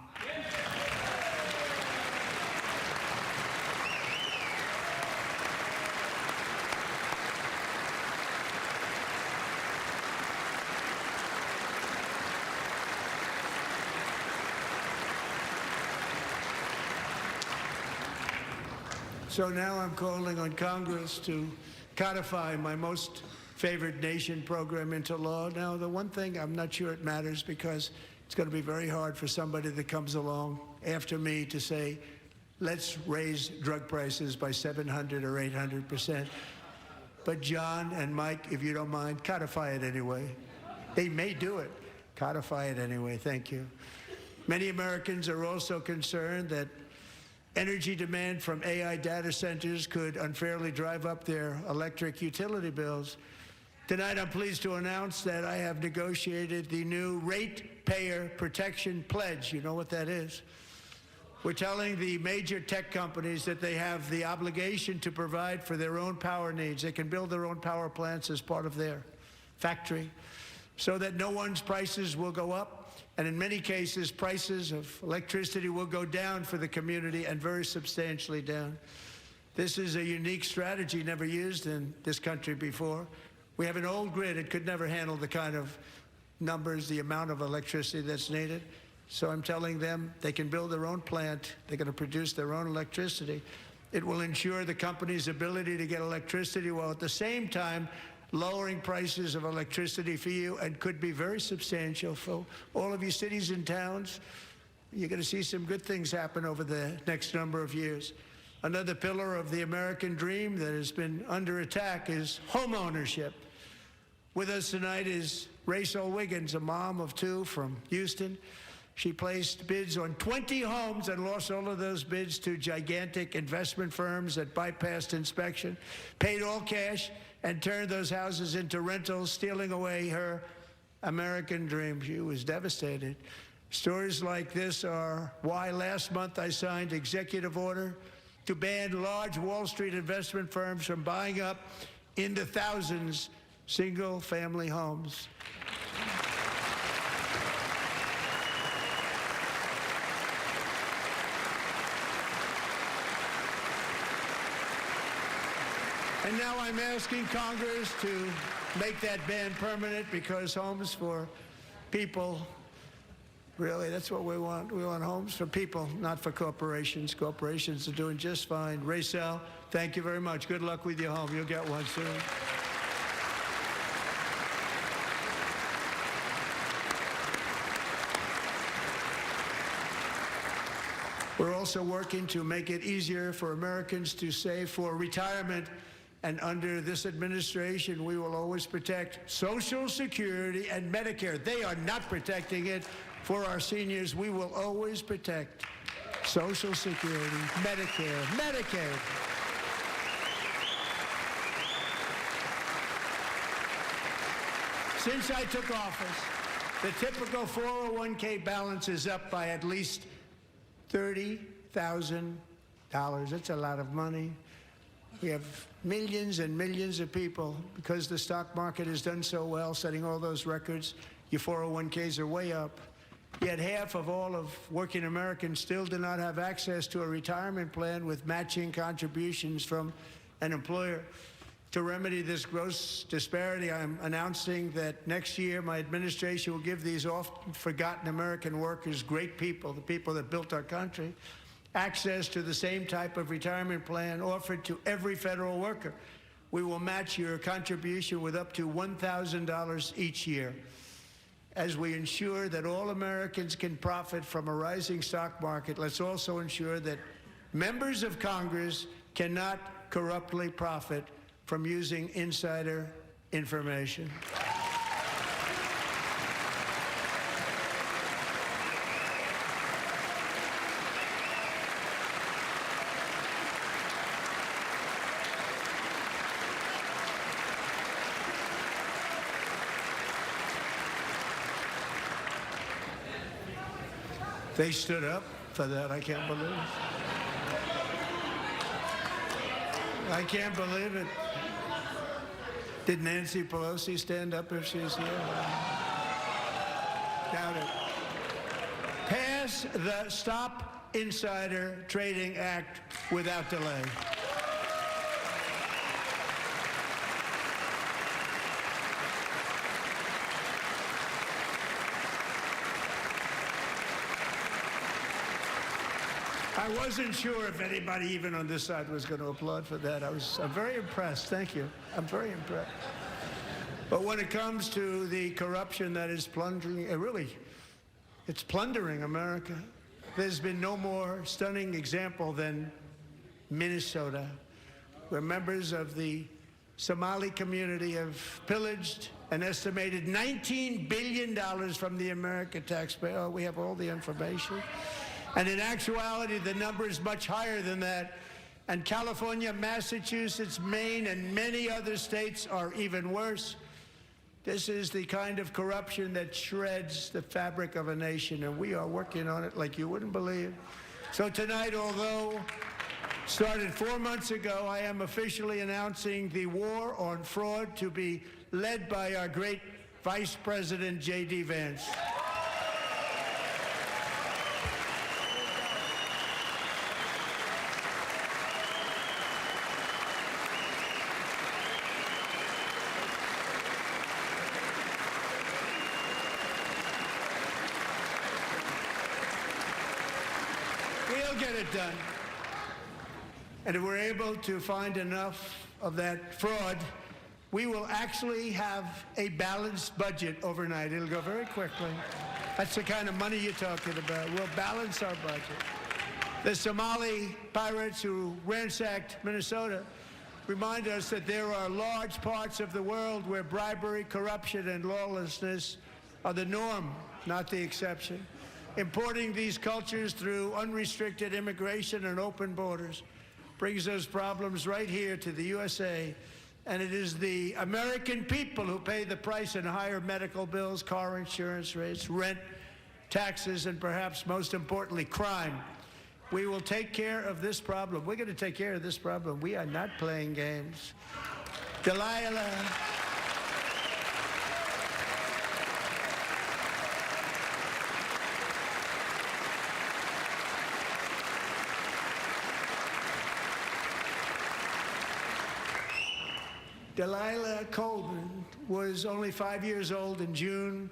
So now I'm calling on Congress to codify my most favored nation program into law. Now, the one thing I'm not sure it matters, because it's going to be very hard for somebody that comes along after me to say, let's raise drug prices by 700 or 800%. But John and Mike, if you don't mind, codify it anyway. They may do it. Codify it anyway. Thank you. Many Americans are also concerned that energy demand from AI data centers could unfairly drive up their electric utility bills. Tonight, I'm pleased to announce that I have negotiated the new Ratepayer Protection Pledge. You know what that is? We're telling the major tech companies that they have the obligation to provide for their own power needs. They can build their own power plants as part of their factory, so that no one's prices will go up. And in many cases, prices of electricity will go down for the community, and very substantially down. This is a unique strategy never used in this country before. We have an old grid. It could never handle the kind of numbers, the amount of electricity that's needed. So I'm telling them they can build their own plant. They're going to produce their own electricity. It will ensure the company's ability to get electricity while at the same time lowering prices of electricity for you, and could be very substantial for all of you cities and towns. You're going to see some good things happen over the next number of years. Another pillar of the American dream that has been under attack is home ownership. With us tonight is Rachel Wiggins, a mom of 2 from Houston. She placed bids on 20 homes and lost all of those bids to gigantic investment firms that bypassed inspection, paid all cash, and turned those houses into rentals, stealing away her American dream. She was devastated. Stories like this are why last month I signed executive order to ban large Wall Street investment firms from buying up in the thousands single-family homes. And now I'm asking Congress to make that ban permanent, because homes for people, really, that's what we want. We want homes for people, not for corporations. Corporations are doing just fine. Rachel, thank you very much. Good luck with your home. You'll get one soon. We're also working to make it easier for Americans to save for retirement. And under this administration, we will always protect Social Security and Medicare. They are not protecting it for our seniors. We will always protect Social Security, Medicare, Medicaid. Since I took office, the typical 401k balance is up by at least $30,000. That's a lot of money. We have millions and millions of people, because the stock market has done so well, setting all those records. Your 401ks are way up. Yet half of all of working Americans still do not have access to a retirement plan with matching contributions from an employer. To remedy this gross disparity, I'm announcing that next year my administration will give these often forgotten American workers, great people, the people that built our country, access to the same type of retirement plan offered to every federal worker. We will match your contribution with up to $1,000 each year. As we ensure that all Americans can profit from a rising stock market, let's also ensure that members of Congress cannot corruptly profit from using insider information. They stood up for that. I can't believe it. I can't believe it. Did Nancy Pelosi stand up if she's here? Doubt it. Pass the Stop Insider Trading Act without delay. I wasn't sure if anybody even on this side was going to applaud for that. I'm very impressed. Thank you. I'm very impressed. But when it comes to the corruption that is plundering, it's plundering America. There's been no more stunning example than Minnesota, where members of the Somali community have pillaged an estimated $19 billion from the American taxpayer. Oh, we have all the information. And in actuality, the number is much higher than that. And California, Massachusetts, Maine, and many other states are even worse. This is the kind of corruption that shreds the fabric of a nation, and we are working on it like you wouldn't believe. So tonight, although started 4 months ago, I am officially announcing the war on fraud to be led by our great Vice President, J.D. Vance. We'll get it done. And if we're able to find enough of that fraud, we will actually have a balanced budget overnight. It'll go very quickly. That's the kind of money you're talking about. We'll balance our budget. The Somali pirates who ransacked Minnesota remind us that there are large parts of the world where bribery, corruption, and lawlessness are the norm, not the exception. Importing these cultures through unrestricted immigration and open borders brings those problems right here to the USA. And it is the American people who pay the price in higher medical bills, car insurance rates, rent, taxes, and perhaps most importantly, crime. We will take care of this problem. We're going to take care of this problem. We are not playing games. Delilah. Delilah Coleman was only 5 years old in June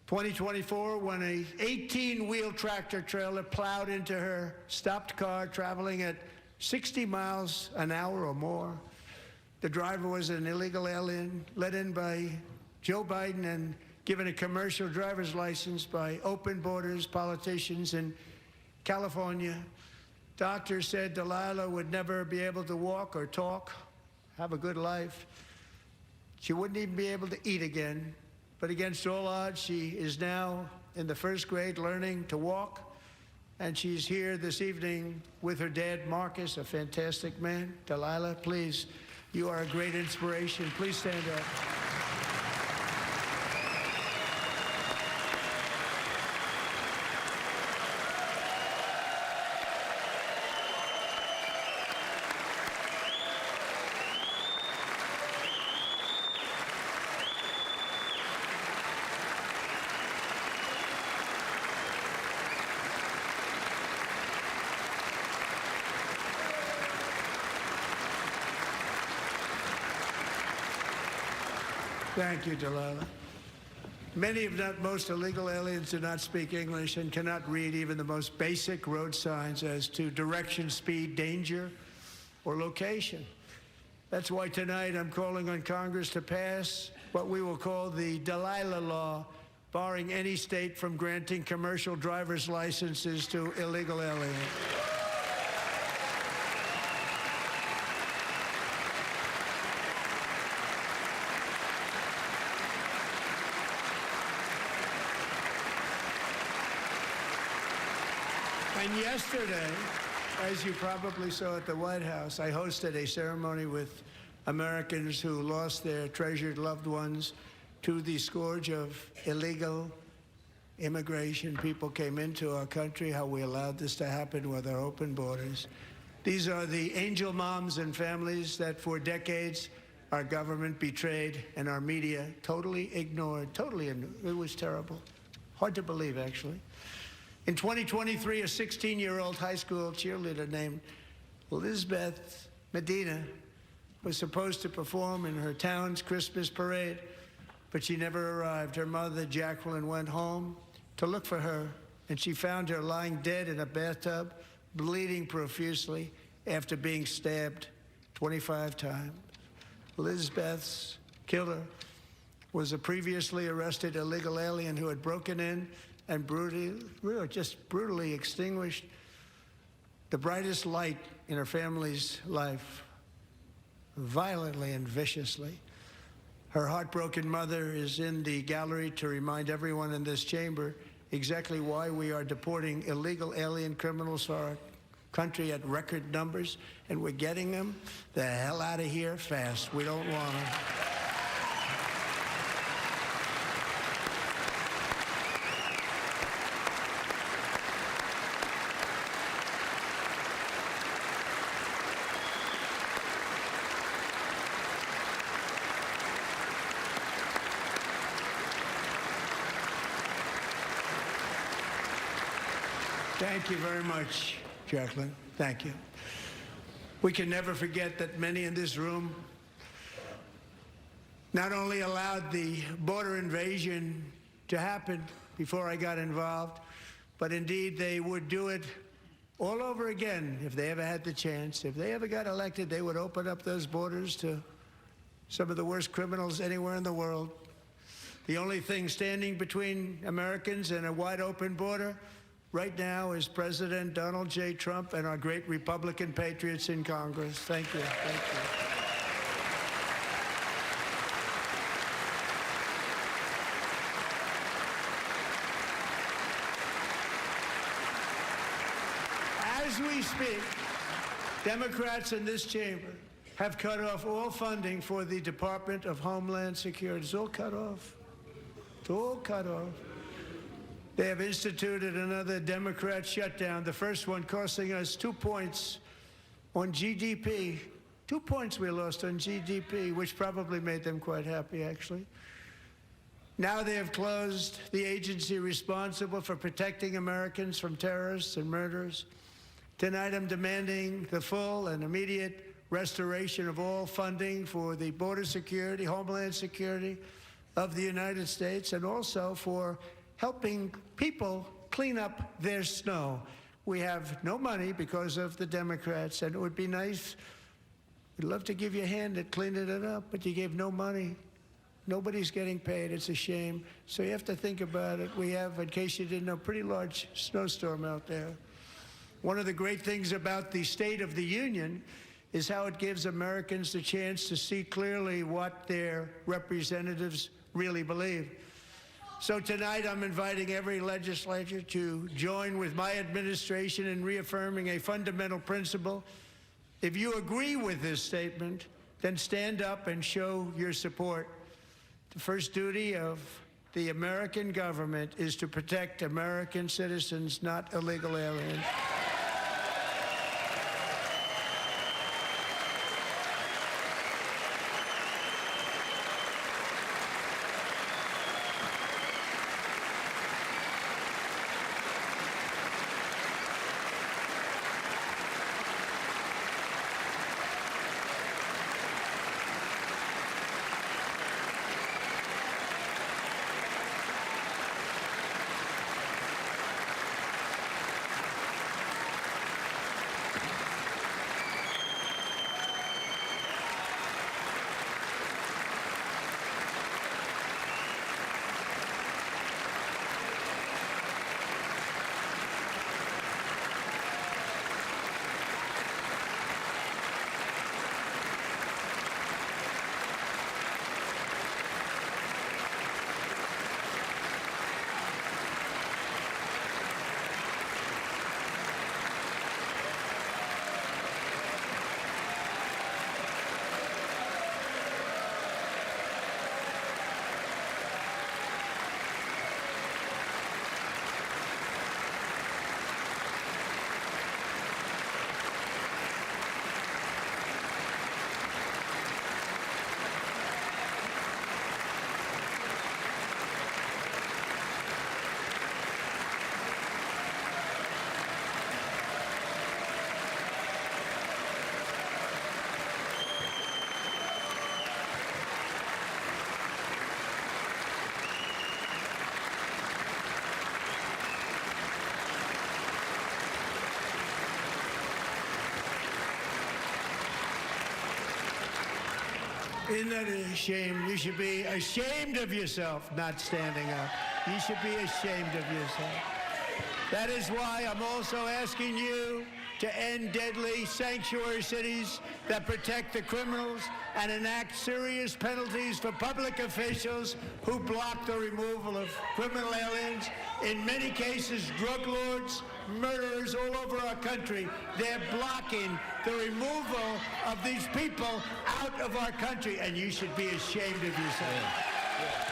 2024 when a 18-wheel tractor trailer plowed into her stopped car traveling at 60 miles an hour or more. The driver was an illegal alien let in by Joe Biden and given a commercial driver's license by open borders politicians in California. Doctors said Delilah would never be able to walk or talk, have a good life. She wouldn't even be able to eat again. But against all odds, she is now in the first grade learning to walk. And she's here this evening with her dad, Marcus, a fantastic man. Delilah, please, you are a great inspiration. Please stand up. Thank you, Delilah. Many, if not most, illegal aliens do not speak English and cannot read even the most basic road signs as to direction, speed, danger, or location. That's why tonight I'm calling on Congress to pass what we will call the Delilah Law, barring any state from granting commercial driver's licenses to illegal aliens. And yesterday, as you probably saw at the White House, I hosted a ceremony with Americans who lost their treasured loved ones to the scourge of illegal immigration. People came into our country, how we allowed this to happen with our open borders. These are the angel moms and families that for decades our government betrayed and our media totally ignored. It was terrible. Hard to believe, actually. In 2023, a 16-year-old high school cheerleader named Elizabeth Medina was supposed to perform in her town's Christmas parade, but she never arrived. Her mother, Jacqueline, went home to look for her, and she found her lying dead in a bathtub, bleeding profusely after being stabbed 25 times. Elizabeth's killer was a previously arrested illegal alien who had broken in and brutally extinguished the brightest light in her family's life, violently and viciously. Her heartbroken mother is in the gallery to remind everyone in this chamber exactly why we are deporting illegal alien criminals to our country at record numbers, and we're getting them the hell out of here fast. We don't want them. Thank you very much, Jacqueline. Thank you. We can never forget that many in this room not only allowed the border invasion to happen before I got involved, but indeed they would do it all over again if they ever had the chance. If they ever got elected, they would open up those borders to some of the worst criminals anywhere in the world. The only thing standing between Americans and a wide open border right now is President Donald J. Trump and our great Republican patriots in Congress. Thank you. Thank you. As we speak, Democrats in this chamber have cut off all funding for the Department of Homeland Security. It's all cut off. It's all cut off. They have instituted another Democrat shutdown, the first one costing us 2 points on GDP. 2 points we lost on GDP, which probably made them quite happy, actually. Now they have closed the agency responsible for protecting Americans from terrorists and murderers. Tonight I'm demanding the full and immediate restoration of all funding for the border security, homeland security of the United States, and also for helping people clean up their snow. We have no money because of the Democrats, and it would be nice, we'd love to give you a hand at cleaning it up, but you gave no money. Nobody's getting paid. It's a shame. So you have to think about it. We have, in case you didn't know, a pretty large snowstorm out there. One of the great things about the State of the Union is how it gives Americans the chance to see clearly what their representatives really believe. So tonight I'm inviting every legislator to join with my administration in reaffirming a fundamental principle. If you agree with this statement, then stand up and show your support. The first duty of the American government is to protect American citizens, not illegal aliens. Isn't that a shame? You should be ashamed of yourself not standing up. You should be ashamed of yourself. That is why I'm also asking you to end deadly sanctuary cities that protect the criminals and enact serious penalties for public officials who block the removal of criminal aliens. In many cases, drug lords, murderers all over our country, they're blocking the removal of these people out of our country, and you should be ashamed of yourself. Yeah.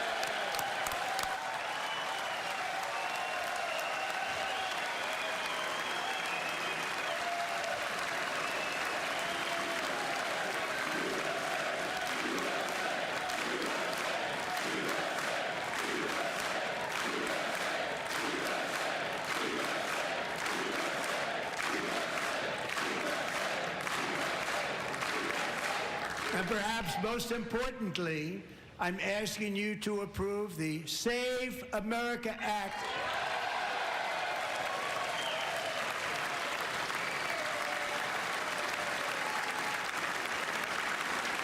And perhaps most importantly, I'm asking you to approve the Save America Act.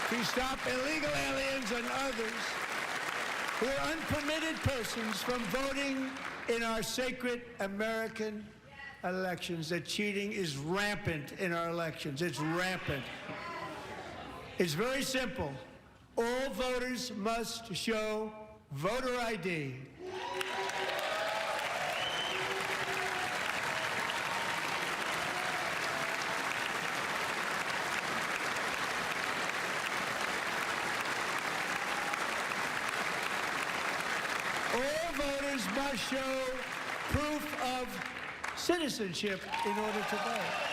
To stop illegal aliens and others who are unpermitted persons from voting in our sacred American elections. That cheating is rampant in our elections. It's rampant. It's very simple. All voters must show voter ID. All voters must show proof of citizenship in order to vote.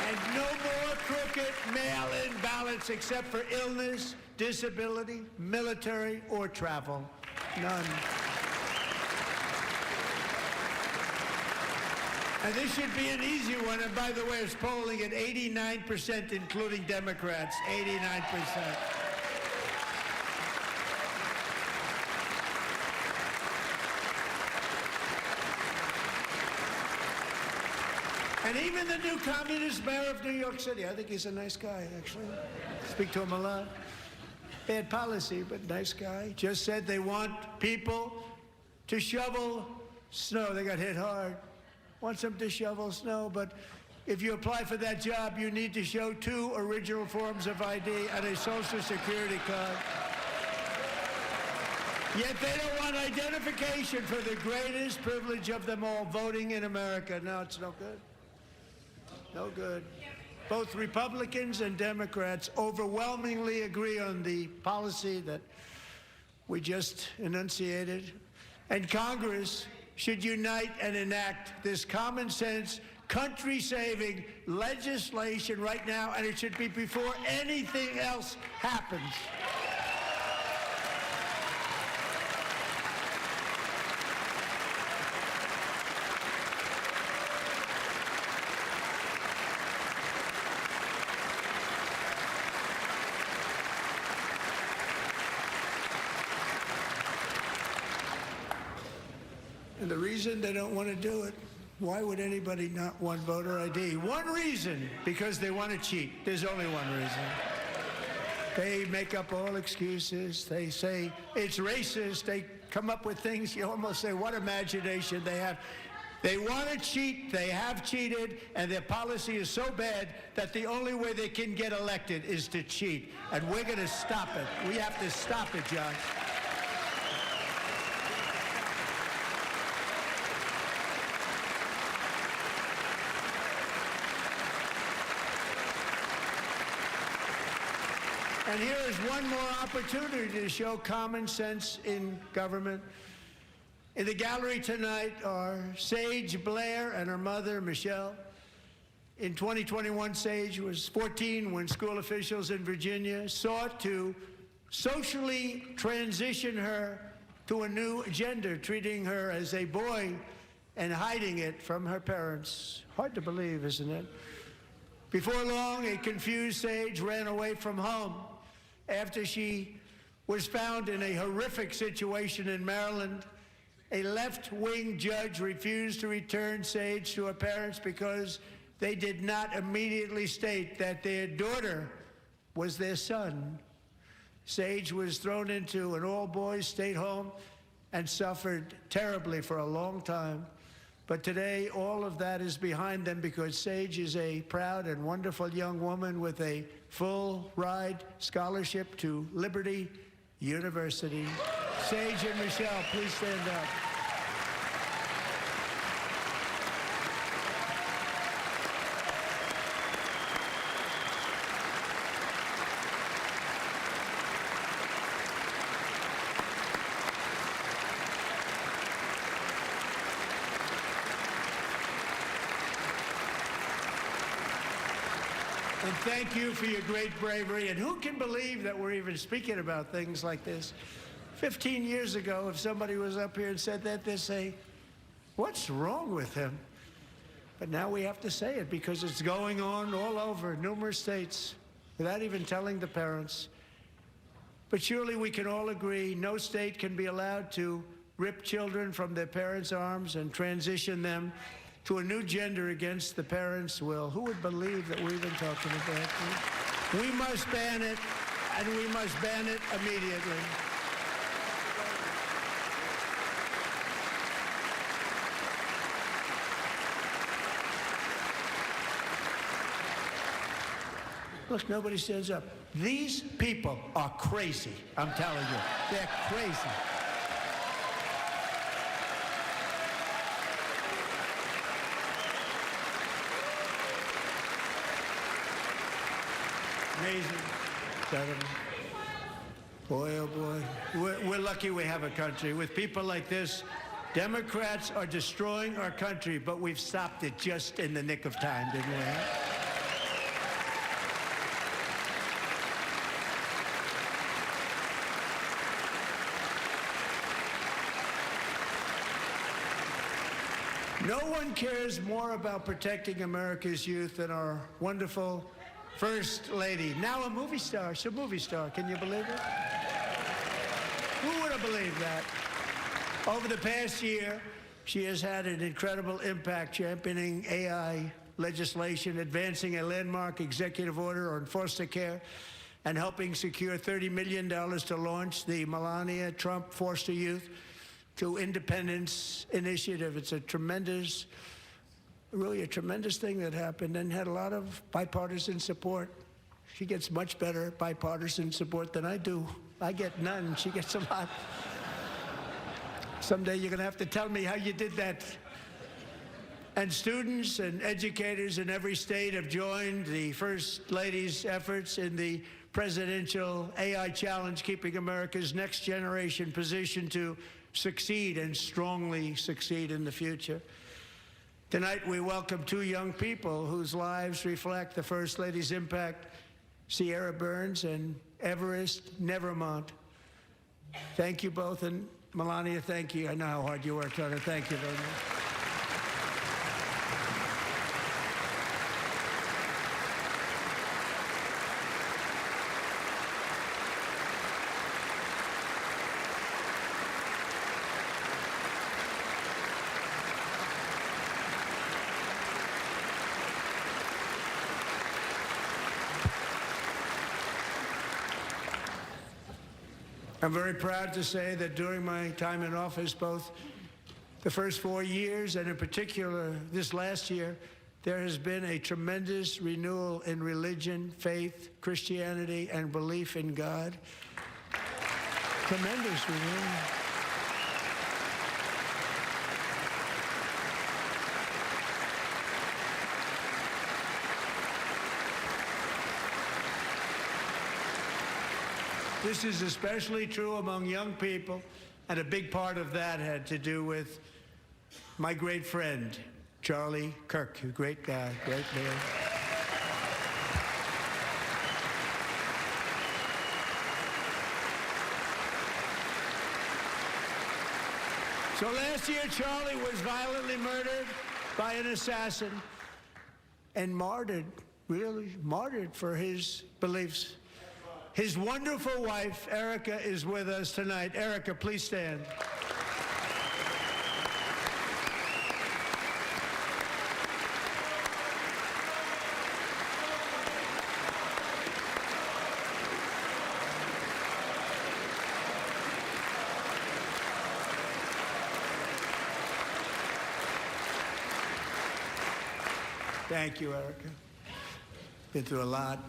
And no more crooked mail-in ballots except for illness, disability, military, or travel. None. And this should be an easy one. And by the way, it's polling at 89%, including Democrats. 89%. And even the new communist mayor of New York City, I think he's a nice guy, actually. Speak to him a lot. Bad policy, but nice guy. Just said they want people to shovel snow. They got hit hard. Wants them to shovel snow, but if you apply for that job, you need to show 2 original forms of ID and a Social Security card. Yet they don't want identification for the greatest privilege of them all, voting in America. No, it's no good. No good. Both Republicans and Democrats overwhelmingly agree on the policy that we just enunciated. And Congress should unite and enact this common sense, country-saving legislation right now, and it should be before anything else happens. And the reason they don't want to do it, why would anybody not want voter ID? One reason, because they want to cheat. There's only one reason. They make up all excuses. They say it's racist. They come up with things you almost say, what imagination they have. They want to cheat. They have cheated. And their policy is so bad that the only way they can get elected is to cheat. And we're going to stop it. We have to stop it, John. And here is one more opportunity to show common sense in government. In the gallery tonight are Sage Blair and her mother, Michelle. In 2021, Sage was 14 when school officials in Virginia sought to socially transition her to a new gender, treating her as a boy and hiding it from her parents. Hard to believe, isn't it? Before long, a confused Sage ran away from home after she was found in a horrific situation in Maryland A left-wing judge refused to return Sage to her parents because they did not immediately state that their daughter was their son. Sage was thrown into an all-boys state home and suffered terribly for a long time. But today, all of that is behind them because Sage is a proud and wonderful young woman with a full-ride scholarship to Liberty University. Sage and Michelle, please stand up. And thank you for your great bravery. And who can believe that we're even speaking about things like this? 15 years ago, if somebody was up here and said that, they'd say, what's wrong with him? But now we have to say it because it's going on all over numerous states without even telling the parents. But surely we can all agree no state can be allowed to rip children from their parents' arms and transition them to a new gender against the parents' will. Who would believe that we're even talking about this? We must ban it, and we must ban it immediately. Look, nobody stands up. These people are crazy, I'm telling you. They're crazy. Amazing. Boy, oh boy. We're lucky we have a country. With people like this, Democrats are destroying our country, but we've stopped it just in the nick of time, didn't we? No one cares more about protecting America's youth than our wonderful First Lady, now a movie star. She's a movie star. Can you believe it? Who would have believed that? Over the past year, she has had an incredible impact championing AI legislation, advancing a landmark executive order on foster care, and helping secure $30 million to launch the Melania Trump Foster Youth to Independence Initiative. It's a tremendous, really a tremendous thing that happened and had a lot of bipartisan support. She gets much better bipartisan support than I do. I get none. She gets a lot. Someday you're going to have to tell me how you did that. And students and educators in every state have joined the First Lady's efforts in the presidential AI challenge, keeping America's next generation positioned to succeed and strongly succeed in the future. Tonight, we welcome two young people whose lives reflect the First Lady's impact, Sierra Burns and Everest Nevermont. Thank you both, and Melania, thank you. I know how hard you worked on it. Thank you very much. I'm very proud to say that during my time in office, both the first 4 years and in particular this last year, there has been a tremendous renewal in religion, faith, Christianity, and belief in God. Tremendous renewal. This is especially true among young people, and a big part of that had to do with my great friend, Charlie Kirk, a great guy, great man. So last year, Charlie was violently murdered by an assassin and martyred, really martyred for his beliefs. His wonderful wife, Erica, is with us tonight. Erica, please stand. Thank you, Erica. Been through a lot.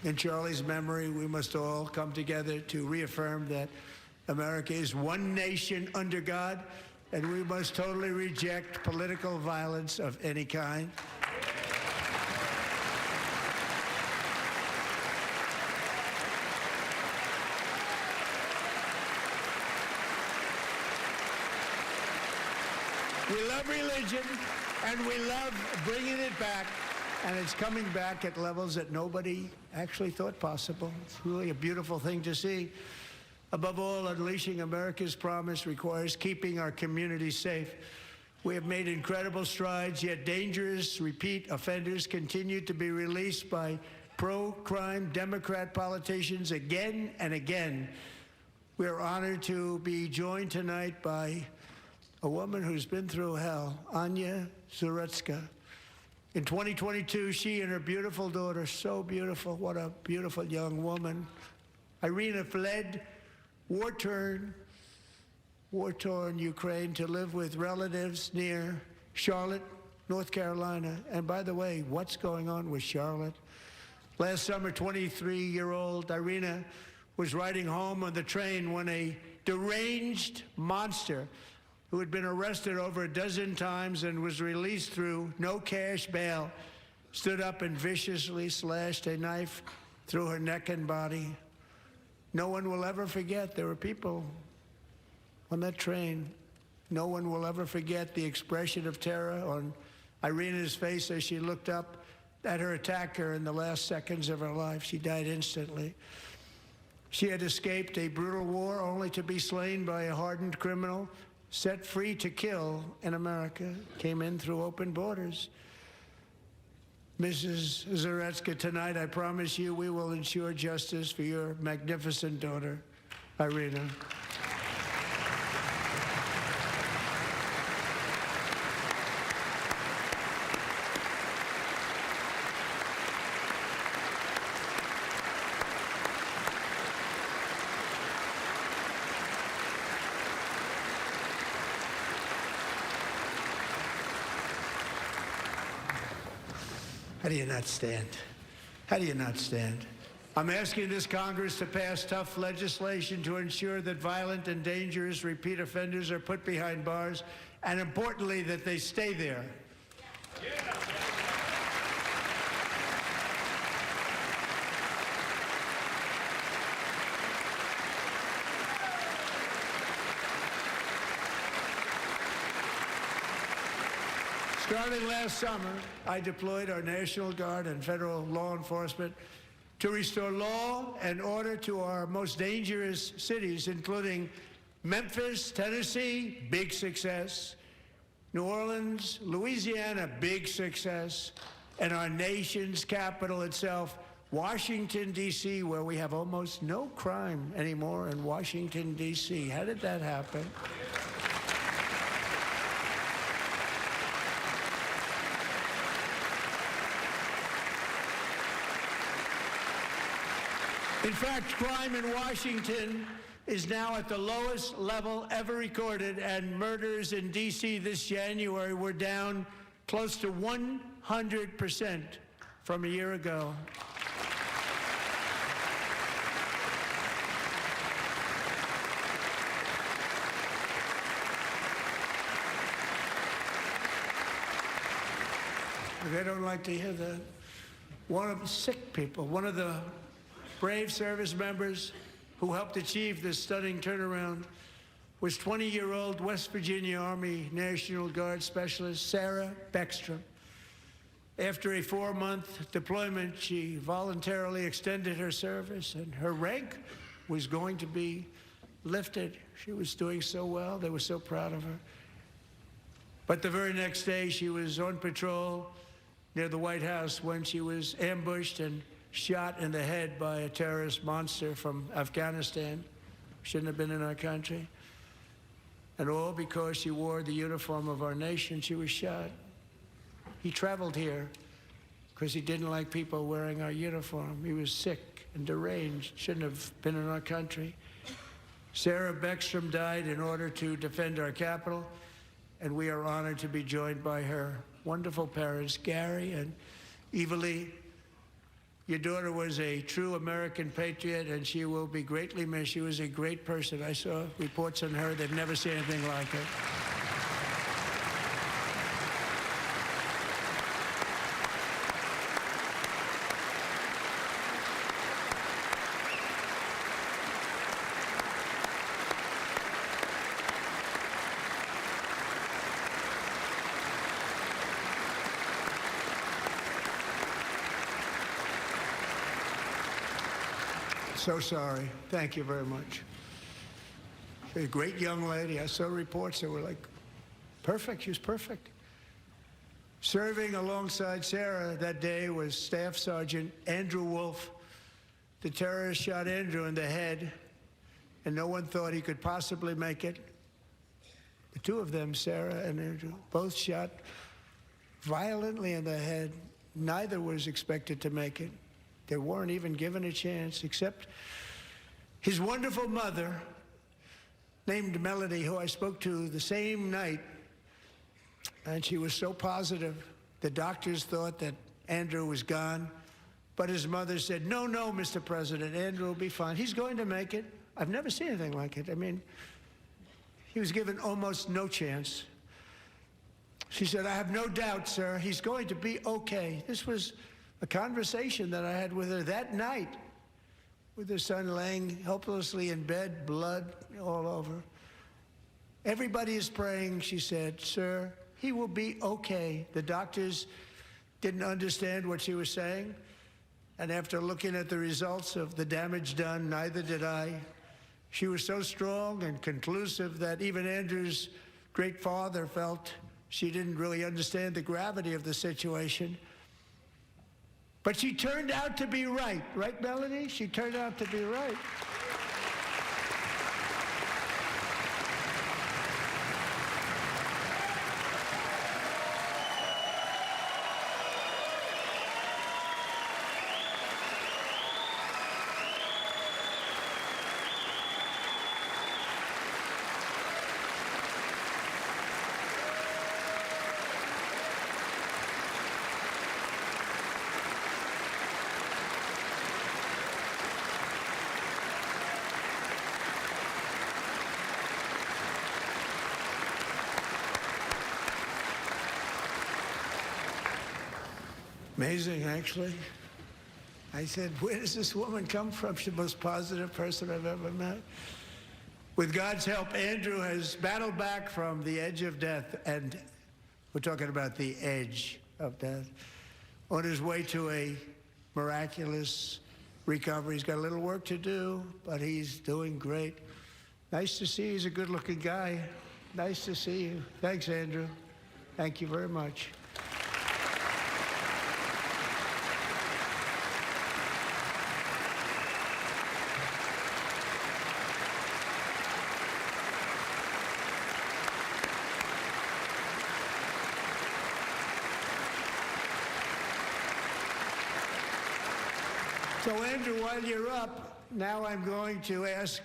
In Charlie's memory, we must all come together to reaffirm that America is one nation under God, and we must totally reject political violence of any kind. We love religion, and we love bringing it back, and it's coming back at levels that nobody actually thought possible. It's really a beautiful thing to see. Above all, unleashing America's promise requires keeping our communities safe. We have made incredible strides, yet dangerous repeat offenders continue to be released by pro-crime Democrat politicians again and again. We are honored to be joined tonight by a woman who's been through hell, Anya Zarutska. In 2022, she and her beautiful daughter, so beautiful, what a beautiful young woman, Irina, fled war-torn Ukraine to live with relatives near Charlotte, North Carolina. And by the way, what's going on with Charlotte? Last summer, 23-year-old Irina was riding home on the train when a deranged monster who had been arrested over a dozen times and was released through no cash bail, stood up and viciously slashed a knife through her neck and body. No one will ever forget. There were people on that train. No one will ever forget the expression of terror on Irina's face as she looked up at her attacker in the last seconds of her life. She died instantly. She had escaped a brutal war only to be slain by a hardened criminal, set free to kill in America, came in through open borders. Mrs. Zarutska, tonight I promise you we will ensure justice for your magnificent daughter, Irina. How do you not stand? How do you not stand? I'm asking this Congress to pass tough legislation to ensure that violent and dangerous repeat offenders are put behind bars, and importantly, that they stay there. Starting last summer, I deployed our National Guard and federal law enforcement to restore law and order to our most dangerous cities, including Memphis, Tennessee, big success, New Orleans, Louisiana, big success, and our nation's capital itself, Washington, D.C., where we have almost no crime anymore in Washington, D.C. How did that happen? In fact, crime in Washington is now at the lowest level ever recorded, and murders in D.C. this January were down close to 100% from a year ago. They don't like to hear that. One of the sick people, one of the brave service members who helped achieve this stunning turnaround was 20-year-old West Virginia Army National Guard Specialist Sarah Beckstrom. After a 4-month deployment, she voluntarily extended her service, and her rank was going to be lifted. She was doing so well. They were so proud of her. But the very next day, she was on patrol near the White House when she was ambushed and shot in the head by a terrorist monster from Afghanistan. Shouldn't have been in our country. And all because she wore the uniform of our nation. She was shot. He traveled here because he didn't like people wearing our uniform. He was sick and deranged, shouldn't have been in our country. Sarah Beckstrom died in order to defend our capital, and we are honored to be joined by her wonderful parents, Gary and Evalie. Your daughter was a true American patriot, and she will be greatly missed. She was a great person. I saw reports on her. They've never seen anything like her. So sorry. Thank you very much. She's a great young lady. I saw reports that were like, perfect. She was perfect. Serving alongside Sarah that day was Staff Sergeant Andrew Wolf. The terrorist shot Andrew in the head, and no one thought he could possibly make it. The two of them, Sarah and Andrew, both shot violently in the head. Neither was expected to make it. They weren't even given a chance, except his wonderful mother, named Melody, who I spoke to the same night, and she was so positive. The doctors thought that Andrew was gone, but his mother said, no, Mr. President, Andrew will be fine. He's going to make it. I've never seen anything like it. I mean, he was given almost no chance. She said, I have no doubt, sir, he's going to be okay. This was a conversation that I had with her that night, with her son laying helplessly in bed, blood all over. Everybody is praying, she said, sir, he will be okay. The doctors didn't understand what she was saying, and after looking at the results of the damage done, neither did I. She was so strong and conclusive that even Andrew's great father felt she didn't really understand the gravity of the situation. But she turned out to be right. Right, Melanie? She turned out to be right. Amazing, actually. I said, where does this woman come from? She's the most positive person I've ever met. With God's help, Andrew has battled back from the edge of death, and we're talking about the edge of death, on his way to a miraculous recovery. He's got a little work to do, but he's doing great. Nice to see you. He's a good-looking guy. Nice to see you. Thanks, Andrew. Thank you very much. So, Andrew, while you're up, now I'm going to ask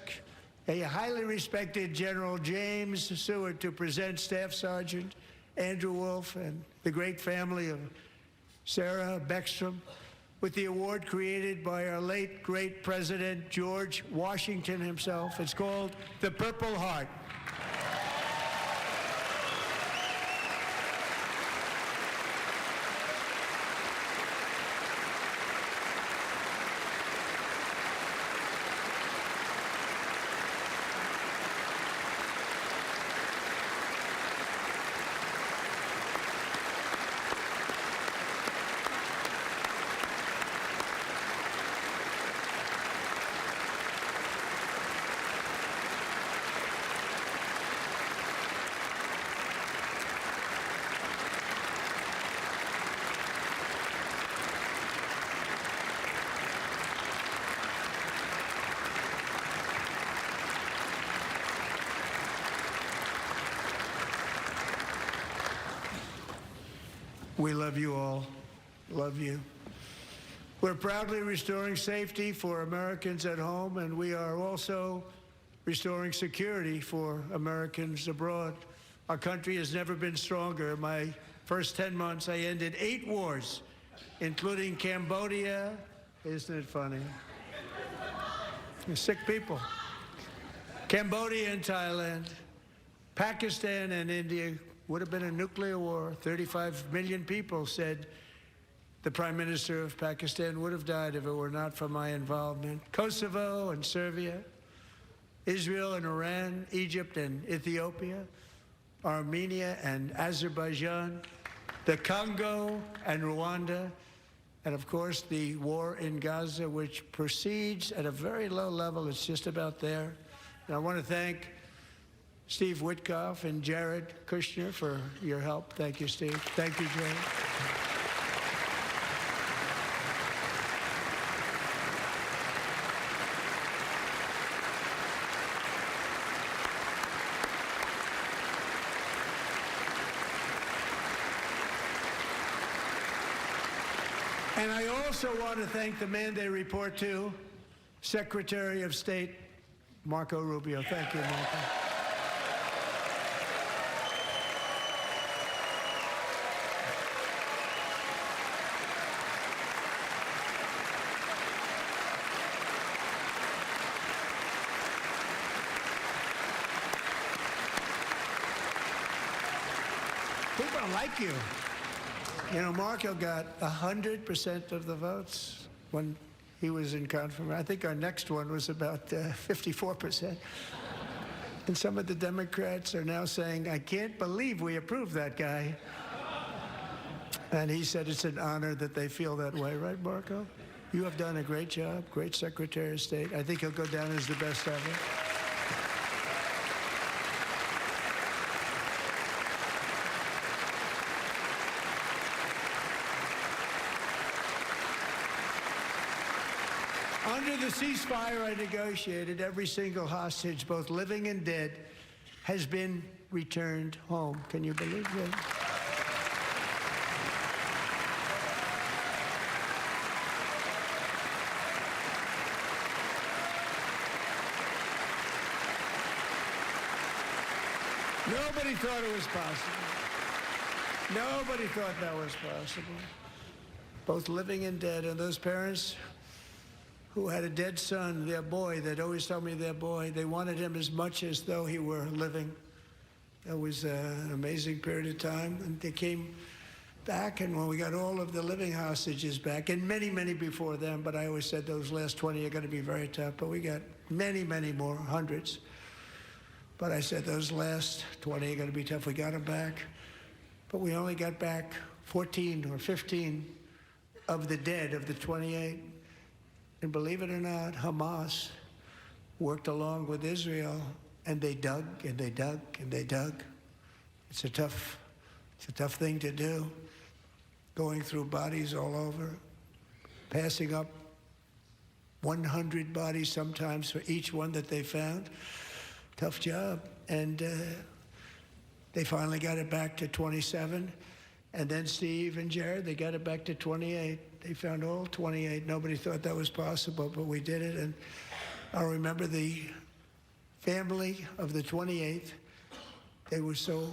a highly respected General James Seward to present Staff Sergeant Andrew Wolf and the great family of Sarah Beckstrom with the award created by our late, great President George Washington himself. It's called the Purple Heart. We love you all. Love you. We're proudly restoring safety for Americans at home, and we are also restoring security for Americans abroad. Our country has never been stronger. My first 10 months, I ended 8 wars, including Cambodia. Isn't it funny? You're sick people. Cambodia and Thailand, Pakistan and India. Would have been a nuclear war. 35 million people said the Prime Minister of Pakistan would have died if it were not for my involvement. Kosovo and Serbia, Israel and Iran, Egypt and Ethiopia, Armenia and Azerbaijan, the Congo and Rwanda, and of course the war in Gaza, which proceeds at a very low level. It's just about there. And I want to thank Steve Witkoff and Jared Kushner for your help. Thank you, Steve. Thank you, Jared. And I also want to thank the man they report to, Secretary of State Marco Rubio. Thank you, Marco. People don't like you. You know, Marco got 100% of the votes when he was in confirmation. I think our next one was about 54%. And some of the Democrats are now saying, I can't believe we approved that guy. And he said it's an honor that they feel that way, right, Marco? You have done a great job, great Secretary of State. I think he'll go down as the best ever. Under the ceasefire I negotiated, every single hostage, both living and dead, has been returned home. Can you believe that? Nobody thought it was possible. Nobody thought that was possible. Both living and dead. And those parents who had a dead son, their boy, they'd always tell me their boy, they wanted him as much as though he were living. That was an amazing period of time. And they came back, and when we got all of the living hostages back, and many, many before them, but I always said those last 20 are going to be very tough, but we got many, many more, hundreds. But I said those last 20 are going to be tough. We got them back. But we only got back 14 or 15 of the dead, of the 28. And believe it or not, Hamas worked along with Israel, and they dug, and they dug, and they dug. It's a tough thing to do, going through bodies all over, passing up 100 bodies sometimes for each one that they found. Tough job. And they finally got it back to 27. And then Steve and Jared, they got it back to 28. They found all 28. Nobody thought that was possible, but we did it. And I remember the family of the 28th. They were so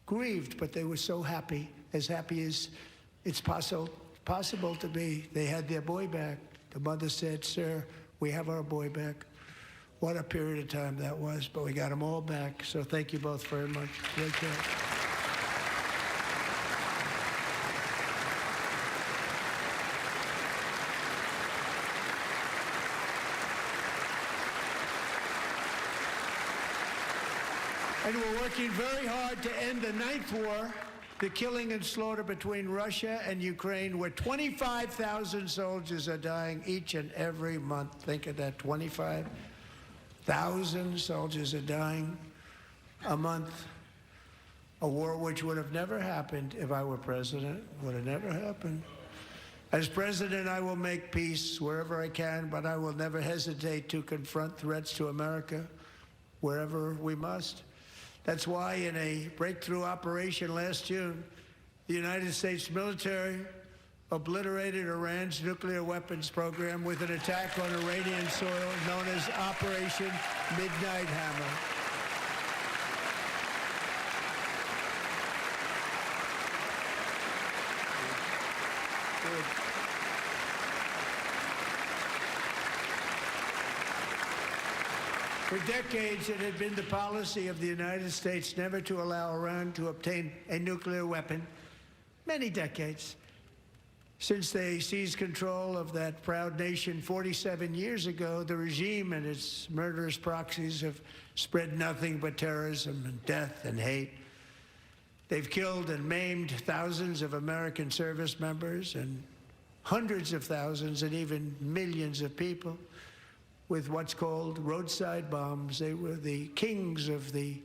grieved, but they were so happy as it's possible to be. They had their boy back. The mother said, "Sir, we have our boy back." What a period of time that was, but we got them all back. So thank you both very much. Great job. And we're working very hard to end the 9th war, the killing and slaughter between Russia and Ukraine, where 25,000 soldiers are dying each and every month. Think of that, 25,000 soldiers are dying a month. A war which would have never happened if I were president, would have never happened. As president, I will make peace wherever I can, but I will never hesitate to confront threats to America wherever we must. That's why in a breakthrough operation last June, the United States military obliterated Iran's nuclear weapons program with an attack on Iranian soil known as Operation Midnight Hammer. For decades, it had been the policy of the United States never to allow Iran to obtain a nuclear weapon. Many decades. Since they seized control of that proud nation 47 years ago, the regime and its murderous proxies have spread nothing but terrorism and death and hate. They've killed and maimed thousands of American service members and hundreds of thousands and even millions of people with what's called roadside bombs. They were the kings of the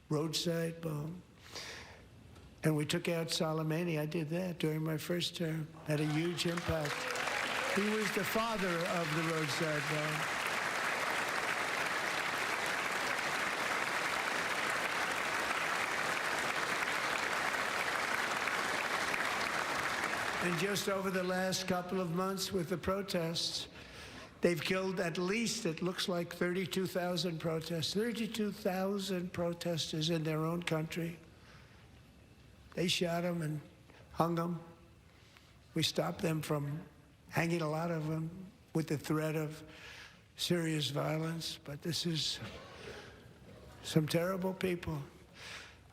roadside bomb. And we took out Soleimani. I did that during my first term. Had a huge impact. He was the father of the roadside bomb. And just over the last couple of months with the protests, they've killed at least, it looks like, 32,000 protesters. 32,000 protesters in their own country. They shot them and hung them. We stopped them from hanging a lot of them with the threat of serious violence. But this is some terrible people.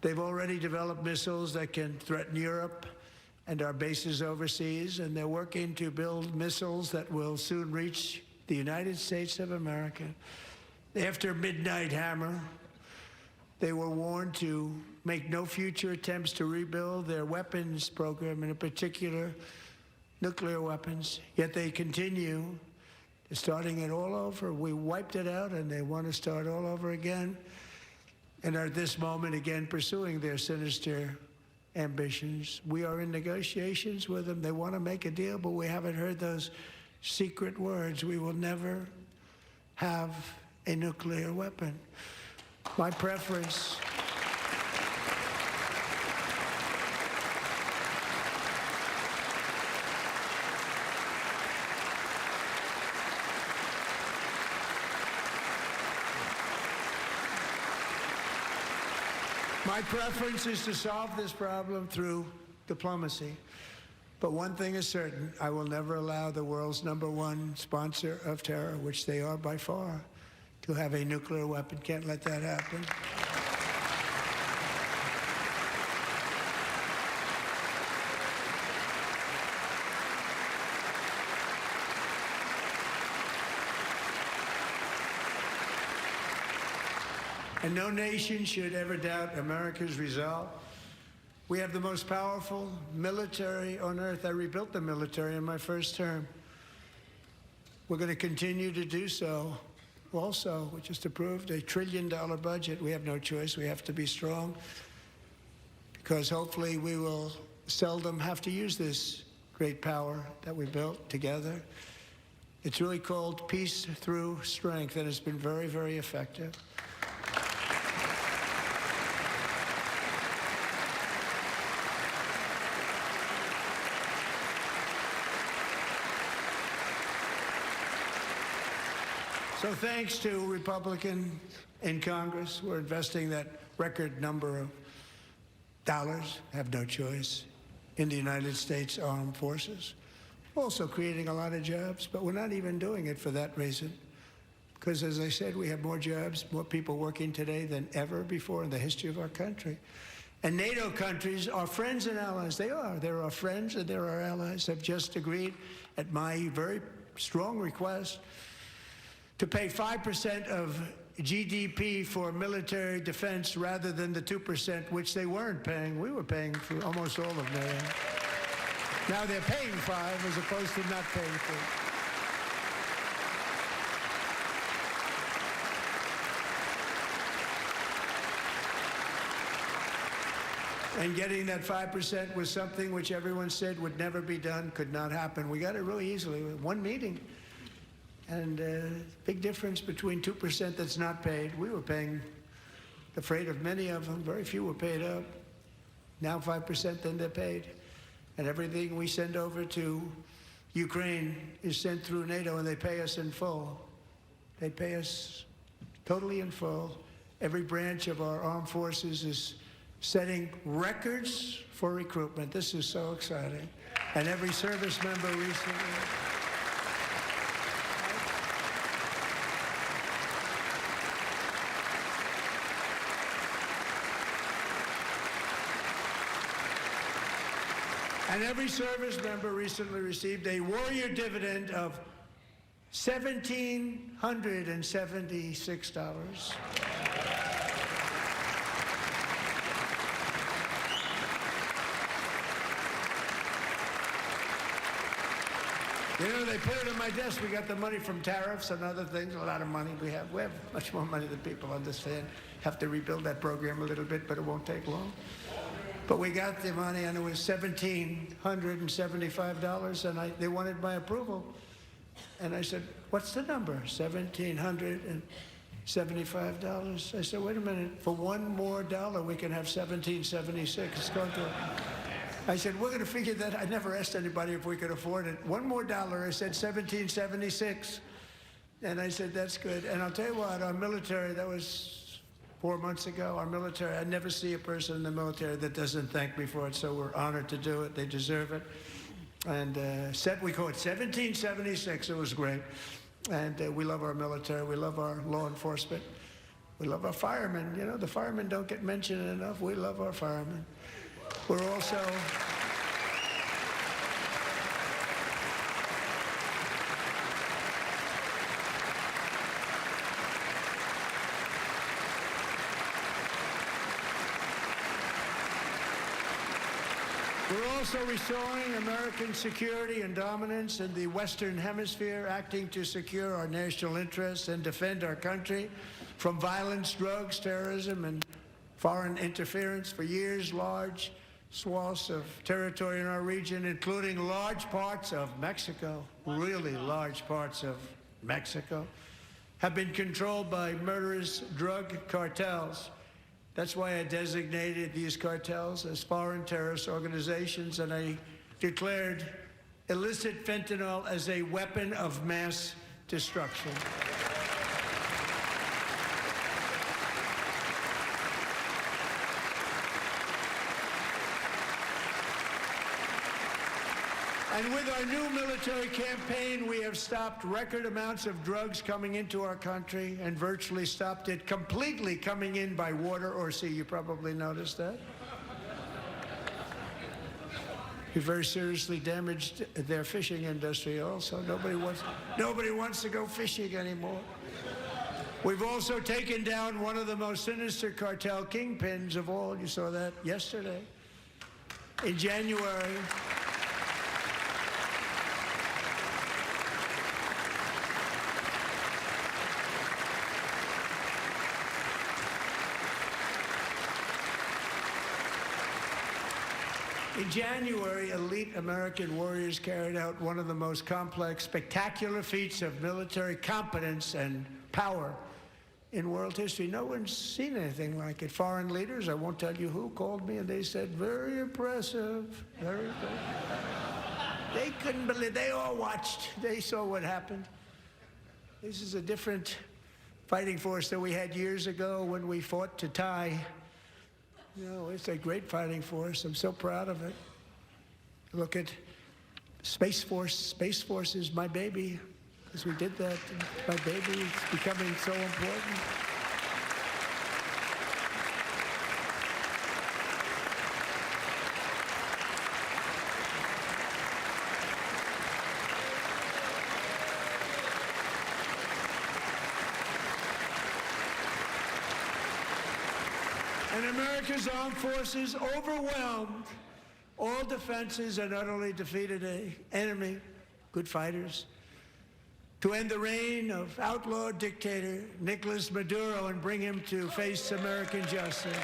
They've already developed missiles that can threaten Europe and our bases overseas, and they're working to build missiles that will soon reach the United States of America. After Midnight Hammer, they were warned to make no future attempts to rebuild their weapons program, and in particular, nuclear weapons. Yet they continue, starting it all over. We wiped it out, and they want to start all over again, and are at this moment again pursuing their sinister ambitions. We are in negotiations with them. They want to make a deal, but we haven't heard those secret words. We will never have a nuclear weapon. My preference is to solve this problem through diplomacy. But one thing is certain, I will never allow the world's #1 sponsor of terror, which they are by far, to have a nuclear weapon. Can't let that happen. And no nation should ever doubt America's resolve. We have the most powerful military on earth. I rebuilt the military in my first term. We're going to continue to do so. Also, we just approved a $1 trillion budget. We have no choice. We have to be strong, because hopefully we will seldom have to use this great power that we built together. It's really called peace through strength, and it's been very, very effective. So thanks to Republicans in Congress, we're investing that record number of dollars, have no choice, in the United States Armed Forces. Also creating a lot of jobs, but we're not even doing it for that reason. Because as I said, we have more jobs, more people working today than ever before in the history of our country. And NATO countries are friends and allies. They are. They're our friends and they're our allies. Have just agreed, at my very strong request, to pay 5% of GDP for military defense rather than the 2%, which they weren't paying. We were paying for almost all of NATO. Now they're paying 5 as opposed to not paying 4. And getting that 5% was something which everyone said would never be done, could not happen. We got it really easily with one meeting. And big difference between 2% that's not paid. We were paying the freight of many of them. Very few were paid up. Now 5%, then they're paid. And everything we send over to Ukraine is sent through NATO, and they pay us in full. They pay us totally in full. Every branch of our armed forces is setting records for recruitment. This is so exciting. And every service member recently. And every service member recently received a warrior dividend of $1,776. You know, they put it on my desk. We got the money from tariffs and other things, a lot of money we have. We have much more money than people understand. Have to rebuild that program a little bit, but it won't take long. But we got the money, and it was $1,775, and they wanted my approval. And I said, what's the number? $1,775. I said, wait a minute. For one more dollar, we can have $1,776. It's going to... I said, we're going to figure that. I never asked anybody if we could afford it. One more dollar. I said, $1,776. And I said, that's good. And I'll tell you what, our military, that was 4 months ago, our military, I never see a person in the military that doesn't thank me for it, so we're honored to do it. They deserve it. And we call it 1776. It was great. And we love our military. We love our law enforcement. We love our firemen. You know, the firemen don't get mentioned enough. We love our firemen. We're also... We're also restoring American security and dominance in the Western Hemisphere, acting to secure our national interests and defend our country from violence, drugs, terrorism, and foreign interference. For years, large swaths of territory in our region, including large parts of Mexico, really large parts of Mexico, have been controlled by murderous drug cartels. That's why I designated these cartels as foreign terrorist organizations, and I declared illicit fentanyl as a weapon of mass destruction. And with our new military campaign, we have stopped record amounts of drugs coming into our country and virtually stopped it completely coming in by water or sea. You probably noticed that. We very seriously damaged their fishing industry also. Nobody wants to go fishing anymore. We've also taken down one of the most sinister cartel kingpins of all. You saw that yesterday. In January, elite American warriors carried out one of the most complex, spectacular feats of military competence and power in world history. No one's seen anything like it. Foreign leaders, I won't tell you who, called me and they said, very impressive, very impressive. They couldn't believe, they all watched. They saw what happened. This is a different fighting force than we had years ago when we fought to tie. You know, it's a great fighting force. I'm so proud of it. Look at Space Force. Space Force is my baby, because we did that. My baby is becoming so important. And America's armed forces overwhelmed all defenses and utterly defeated an enemy, good fighters, to end the reign of outlaw dictator Nicolas Maduro and bring him to face American justice.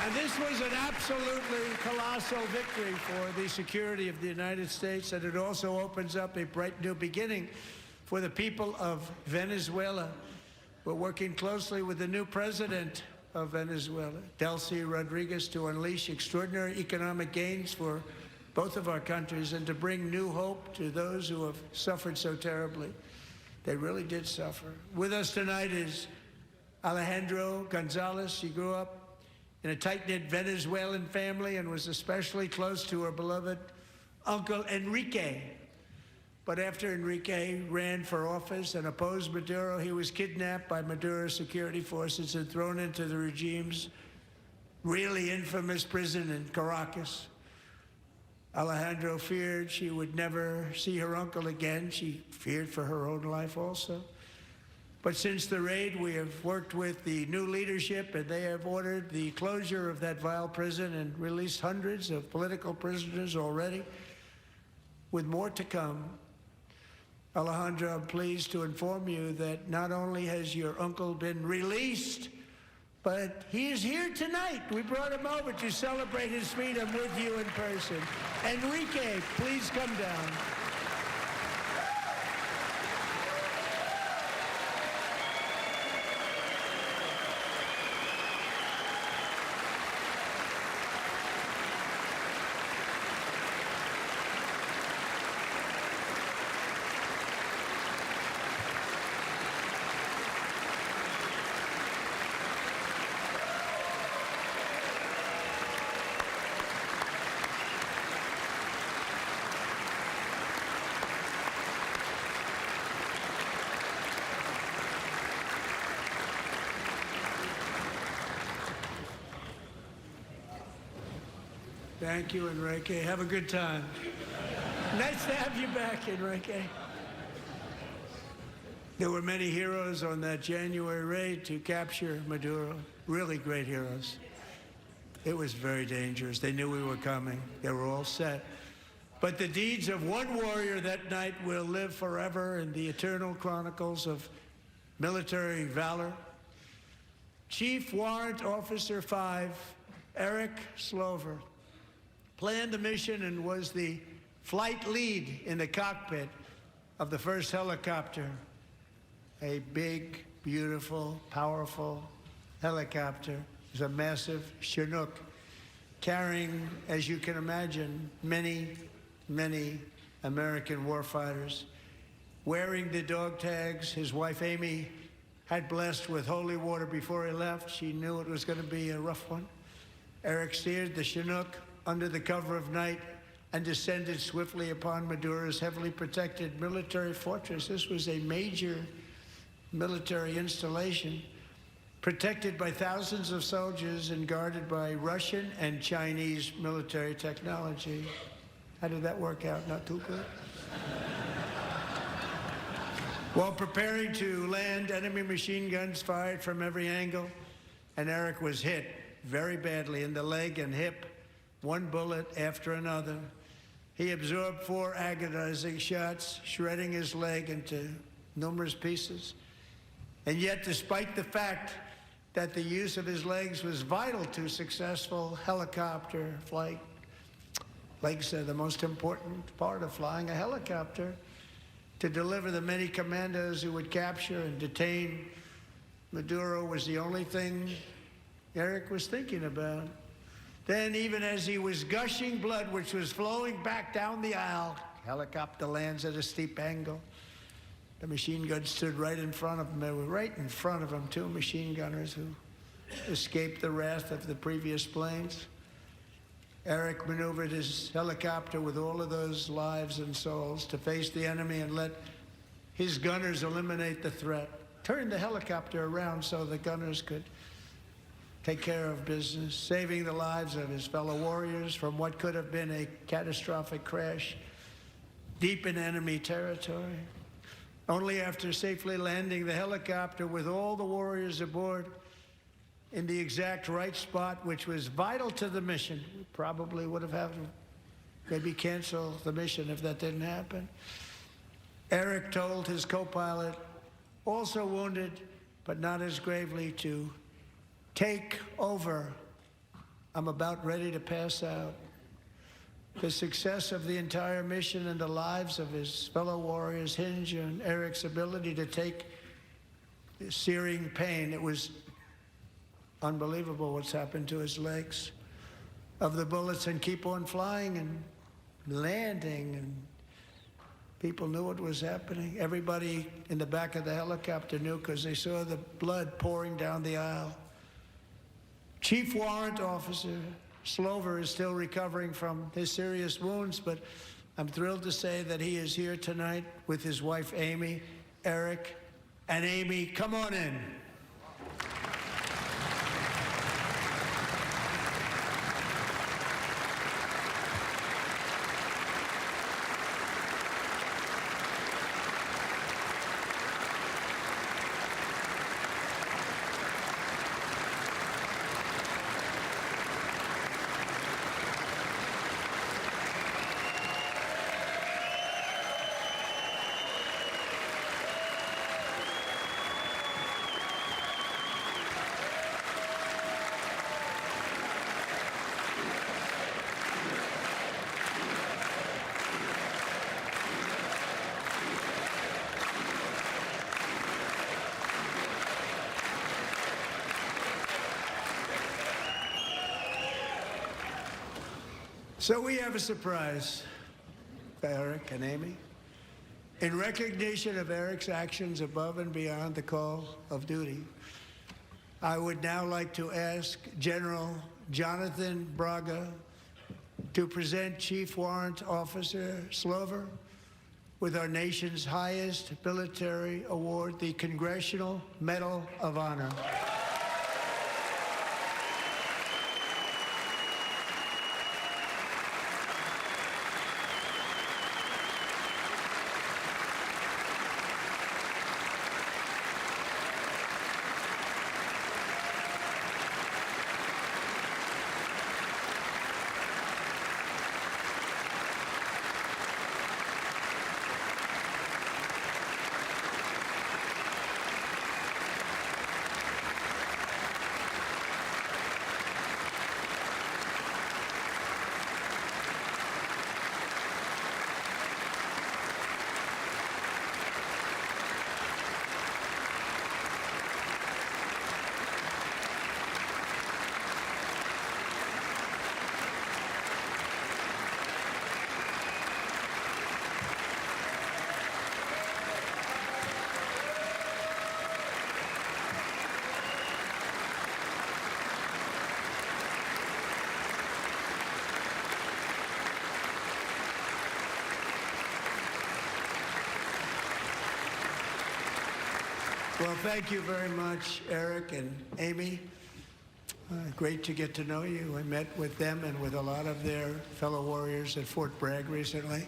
And this was an absolutely colossal victory for the security of the United States, and it also opens up a bright new beginning for the people of Venezuela. We're working closely with the new president of Venezuela, Delcy Rodriguez, to unleash extraordinary economic gains for both of our countries and to bring new hope to those who have suffered so terribly. They really did suffer. With us tonight is Alejandro Gonzalez. She grew up in a tight-knit Venezuelan family and was especially close to her beloved Uncle Enrique. But after Enrique ran for office and opposed Maduro, he was kidnapped by Maduro's security forces and thrown into the regime's really infamous prison in Caracas. Alejandro feared she would never see her uncle again. She feared for her own life also. But since the raid, we have worked with the new leadership, and they have ordered the closure of that vile prison and released hundreds of political prisoners already, with more to come. Alejandro, I'm pleased to inform you that not only has your uncle been released, but he is here tonight. We brought him over to celebrate his freedom with you in person. Enrique, please come down. Thank you, Enrique. Have a good time. Nice to have you back, Enrique. There were many heroes on that January raid to capture Maduro, really great heroes. It was very dangerous. They knew we were coming. They were all set. But the deeds of one warrior that night will live forever in the eternal chronicles of military valor. Chief Warrant Officer 5, Eric Slover, planned the mission and was the flight lead in the cockpit of the first helicopter, a big, beautiful, powerful helicopter. It was a massive Chinook carrying, as you can imagine, many, many American warfighters. Wearing the dog tags his wife Amy had blessed with holy water before he left. She knew it was going to be a rough one. Eric steered the Chinook under the cover of night and descended swiftly upon Maduro's heavily protected military fortress. This was a major military installation, protected by thousands of soldiers and guarded by Russian and Chinese military technology. How did that work out? Not too good. While preparing to land, enemy machine guns fired from every angle, and Eric was hit very badly in the leg and hip, one bullet after another. He absorbed 4 agonizing shots, shredding his leg into numerous pieces. And yet, despite the fact that the use of his legs was vital to successful helicopter flight, legs are the most important part of flying a helicopter, to deliver the many commandos who would capture and detain Maduro was the only thing Eric was thinking about. Then, even as he was gushing blood, which was flowing back down the aisle, helicopter lands at a steep angle. The machine guns stood right in front of him. They were right in front of him, 2 machine gunners who escaped the wrath of the previous planes. Eric maneuvered his helicopter with all of those lives and souls to face the enemy and let his gunners eliminate the threat. Turned the helicopter around so the gunners could take care of business, saving the lives of his fellow warriors from what could have been a catastrophic crash deep in enemy territory. Only after safely landing the helicopter with all the warriors aboard in the exact right spot, which was vital to the mission. We probably would have had to maybe cancel the mission if that didn't happen. Eric told his co-pilot, also wounded, but not as gravely, to take over. I'm about ready to pass out. The success of the entire mission and the lives of his fellow warriors hinge on Eric's ability to take the searing pain. It was unbelievable what's happened to his legs of the bullets and keep on flying and landing, and people knew what was happening. Everybody in the back of the helicopter knew because they saw the blood pouring down the aisle. Chief Warrant Officer Slover is still recovering from his serious wounds, but I'm thrilled to say that he is here tonight with his wife, Amy, Eric, and Amy. Come on in. So we have a surprise for Eric and Amy. In recognition of Eric's actions above and beyond the call of duty, I would now like to ask General Jonathan Braga to present Chief Warrant Officer Slover with our nation's highest military award, the Congressional Medal of Honor. Well, thank you very much, Eric and Amy. Great to get to know you. I met with them and with a lot of their fellow warriors at Fort Bragg recently.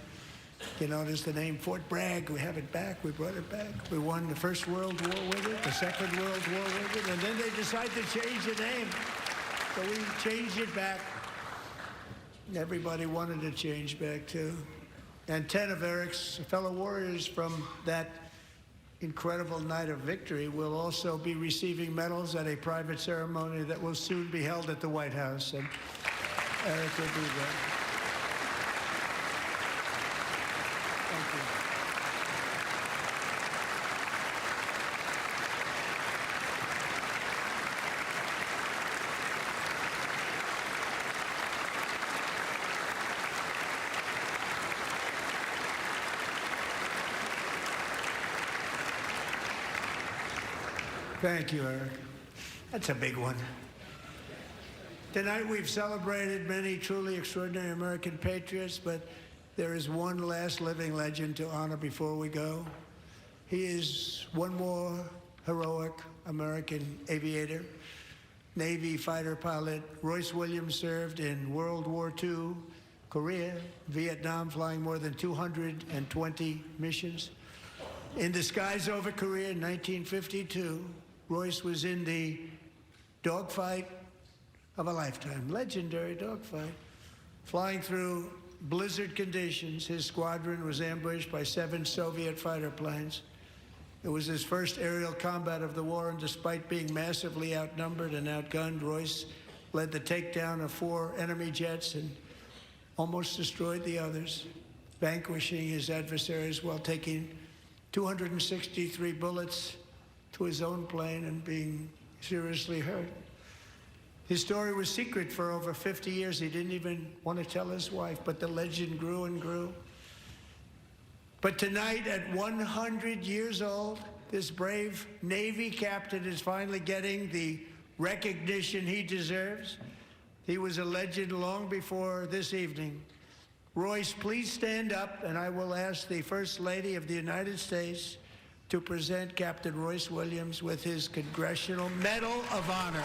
You notice the name Fort Bragg. We have it back. We brought it back. We won the First World War with it, the Second World War with it, and then they decided to change the name. So we changed it back. Everybody wanted to change back, too. And 10 of Eric's fellow warriors from that incredible night of victory will also be receiving medals at a private ceremony that will soon be held at the White House. And Eric will be there. Thank you. Thank you, Eric. That's a big one. Tonight we've celebrated many truly extraordinary American patriots, but there is one last living legend to honor before we go. He is one more heroic American aviator, Navy fighter pilot. Royce Williams served in World War II, Korea, Vietnam, flying more than 220 missions. In the skies over Korea in 1952, Royce was in the dogfight of a lifetime, legendary dogfight. Flying through blizzard conditions, his squadron was ambushed by 7 Soviet fighter planes. It was his first aerial combat of the war, and despite being massively outnumbered and outgunned, Royce led the takedown of 4 enemy jets and almost destroyed the others, vanquishing his adversaries while taking 263 bullets to his own plane and being seriously hurt. His story was secret for over 50 years. He didn't even want to tell his wife, but the legend grew and grew. But tonight, at 100 years old, this brave Navy captain is finally getting the recognition he deserves. He was a legend long before this evening. Royce, please stand up, and I will ask the First Lady of the United States to present Captain Royce Williams with his Congressional Medal of Honor.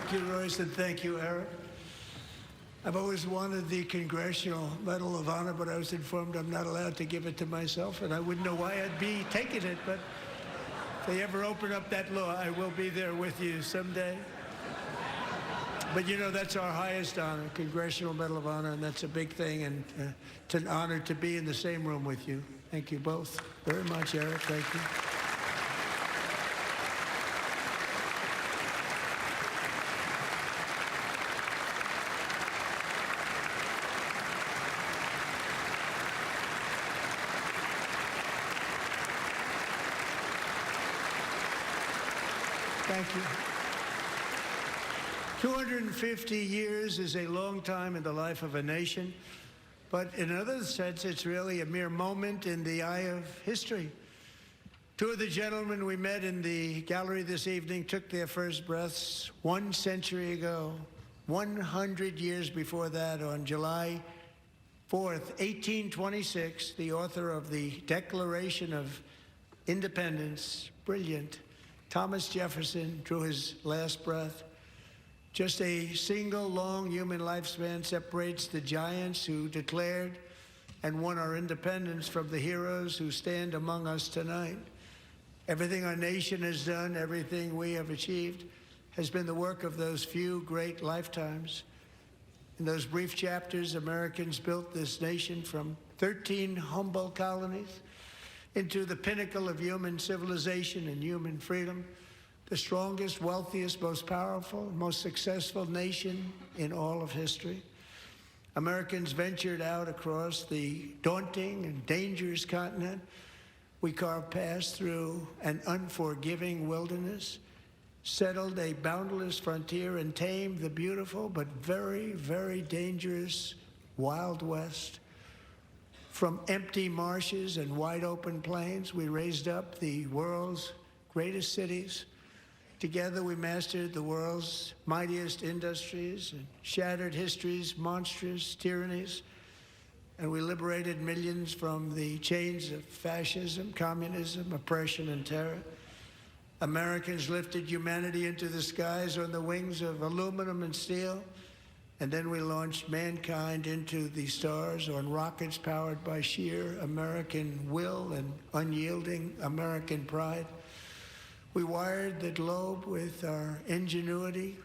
Thank you, Royce, and thank you, Eric. I've always wanted the Congressional Medal of Honor, but I was informed I'm not allowed to give it to myself, and I wouldn't know why I'd be taking it, but if they ever open up that law, I will be there with you someday. But you know, that's our highest honor, Congressional Medal of Honor, and that's a big thing, and it's an honor to be in the same room with you. Thank you both very much, Eric. Thank you. Thank you. 250 years is a long time in the life of a nation, but in another sense, it's really a mere moment in the eye of history. Two of the gentlemen we met in the gallery this evening took their first breaths 1 century ago, 100 years before that, on July 4th, 1826, the author of the Declaration of Independence, brilliant, Thomas Jefferson, drew his last breath. Just a single long human lifespan separates the giants who declared and won our independence from the heroes who stand among us tonight. Everything our nation has done, everything we have achieved, has been the work of those few great lifetimes. In those brief chapters, Americans built this nation from 13 humble colonies into the pinnacle of human civilization and human freedom, the strongest, wealthiest, most powerful, most successful nation in all of history. Americans ventured out across the daunting and dangerous continent. We carved paths through an unforgiving wilderness, settled a boundless frontier, and tamed the beautiful but very, very dangerous Wild West. From empty marshes and wide open plains, we raised up the world's greatest cities. Together, we mastered the world's mightiest industries and shattered history's monstrous tyrannies. And we liberated millions from the chains of fascism, communism, oppression, and terror. Americans lifted humanity into the skies on the wings of aluminum and steel, And then we launched mankind into the stars on rockets powered by sheer American will and unyielding American pride. We wired the globe with our ingenuity.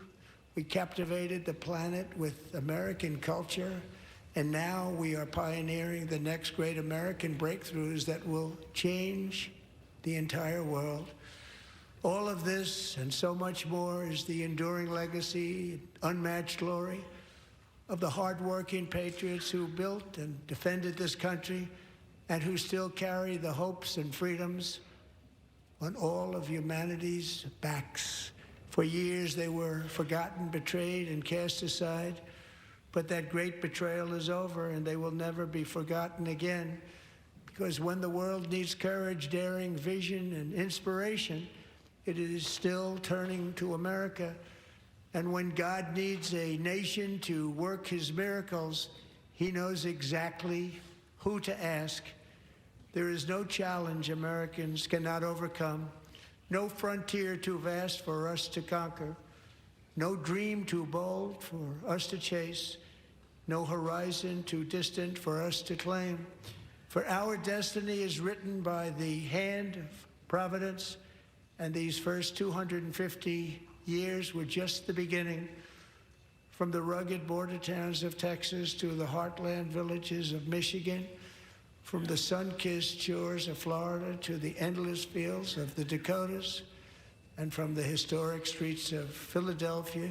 We captivated the planet with American culture. And now we are pioneering the next great American breakthroughs that will change the entire world. All of this and so much more is the enduring legacy, unmatched glory of the hardworking patriots who built and defended this country and who still carry the hopes and freedoms on all of humanity's backs. For years they were forgotten, betrayed, and cast aside, but that great betrayal is over and they will never be forgotten again, because when the world needs courage, daring, vision, and inspiration, it is still turning to America. And when God needs a nation to work his miracles, he knows exactly who to ask. There is no challenge Americans cannot overcome, no frontier too vast for us to conquer, no dream too bold for us to chase, no horizon too distant for us to claim. For our destiny is written by the hand of providence, and these first 250 years were just the beginning. From the rugged border towns of Texas to the heartland villages of Michigan, from the sun-kissed shores of Florida to the endless fields of the Dakotas, and from the historic streets of Philadelphia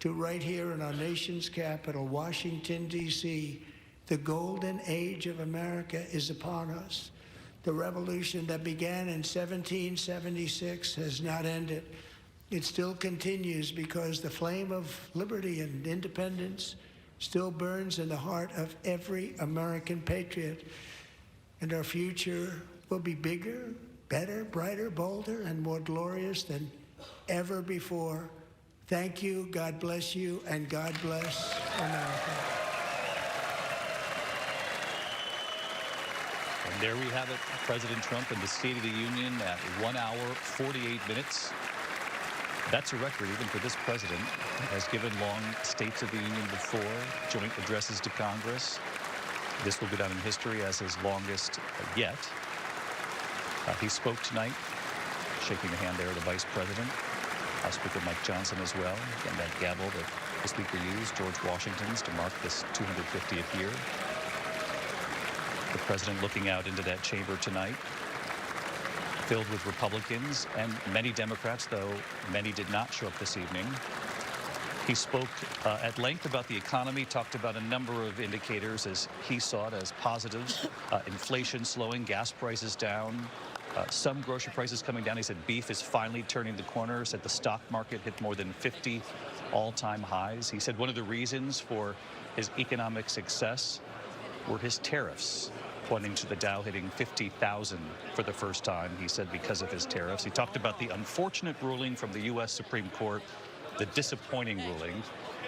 to right here in our nation's capital, Washington, D.C., the golden age of America is upon us. The revolution that began in 1776 has not ended. It still continues because the flame of liberty and independence still burns in the heart of every American patriot. And our future will be bigger, better, brighter, bolder, and more glorious than ever before. Thank you, God bless you, and God bless America. And there we have it, President Trump in the State of the Union at 1 hour, 48 minutes. That's a record even for this president. Has given long States of the Union before, joint addresses to Congress. This will go down in history as his longest yet. He spoke tonight, shaking the hand there of the Vice President, House Speaker Mike Johnson as well, and that gavel that the Speaker used, George Washington's, to mark this 250th year. The President looking out into that chamber tonight, filled with Republicans and many Democrats, though many did not show up this evening. He spoke at length about the economy, talked about a number of indicators as he saw it as positive. Inflation slowing, gas prices down, some grocery prices coming down. He said beef is finally turning the corner, said the stock market hit more than 50 all-time highs. He said one of the reasons for his economic success were his tariffs, pointing to the Dow hitting 50,000 for the first time, he said, because of his tariffs. He talked about the unfortunate ruling from the U.S. Supreme Court, the disappointing ruling.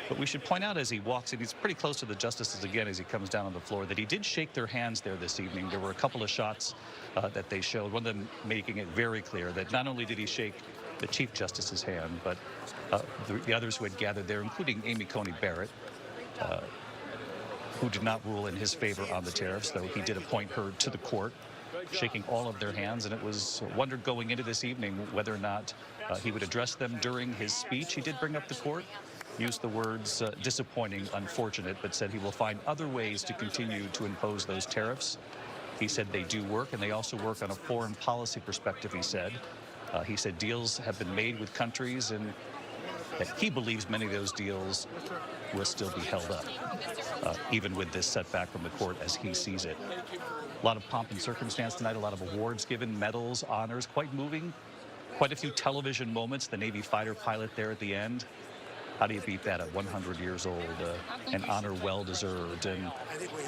But we should point out as he walks in, he's pretty close to the justices again as he comes down on the floor, that he did shake their hands there this evening. There were a couple of shots that they showed, one of them making it very clear that not only did he shake the Chief Justice's hand, but the others who had gathered there, including Amy Coney Barrett, who did not rule in his favor on the tariffs, though he did appoint her to the court, shaking all of their hands. And it was wondered going into this evening whether or not he would address them during his speech. He did bring up the court, used the words disappointing, unfortunate, but said he will find other ways to continue to impose those tariffs. He said they do work, and they also work on a foreign policy perspective, he said. He said deals have been made with countries, and that he believes many of those deals will still be held up, even with this setback from the court as he sees it. A lot of pomp and circumstance tonight, a lot of awards given, medals, honors, quite moving. Quite a few television moments, the Navy fighter pilot there at the end. How do you beat that at 100 years old? An honor well-deserved. And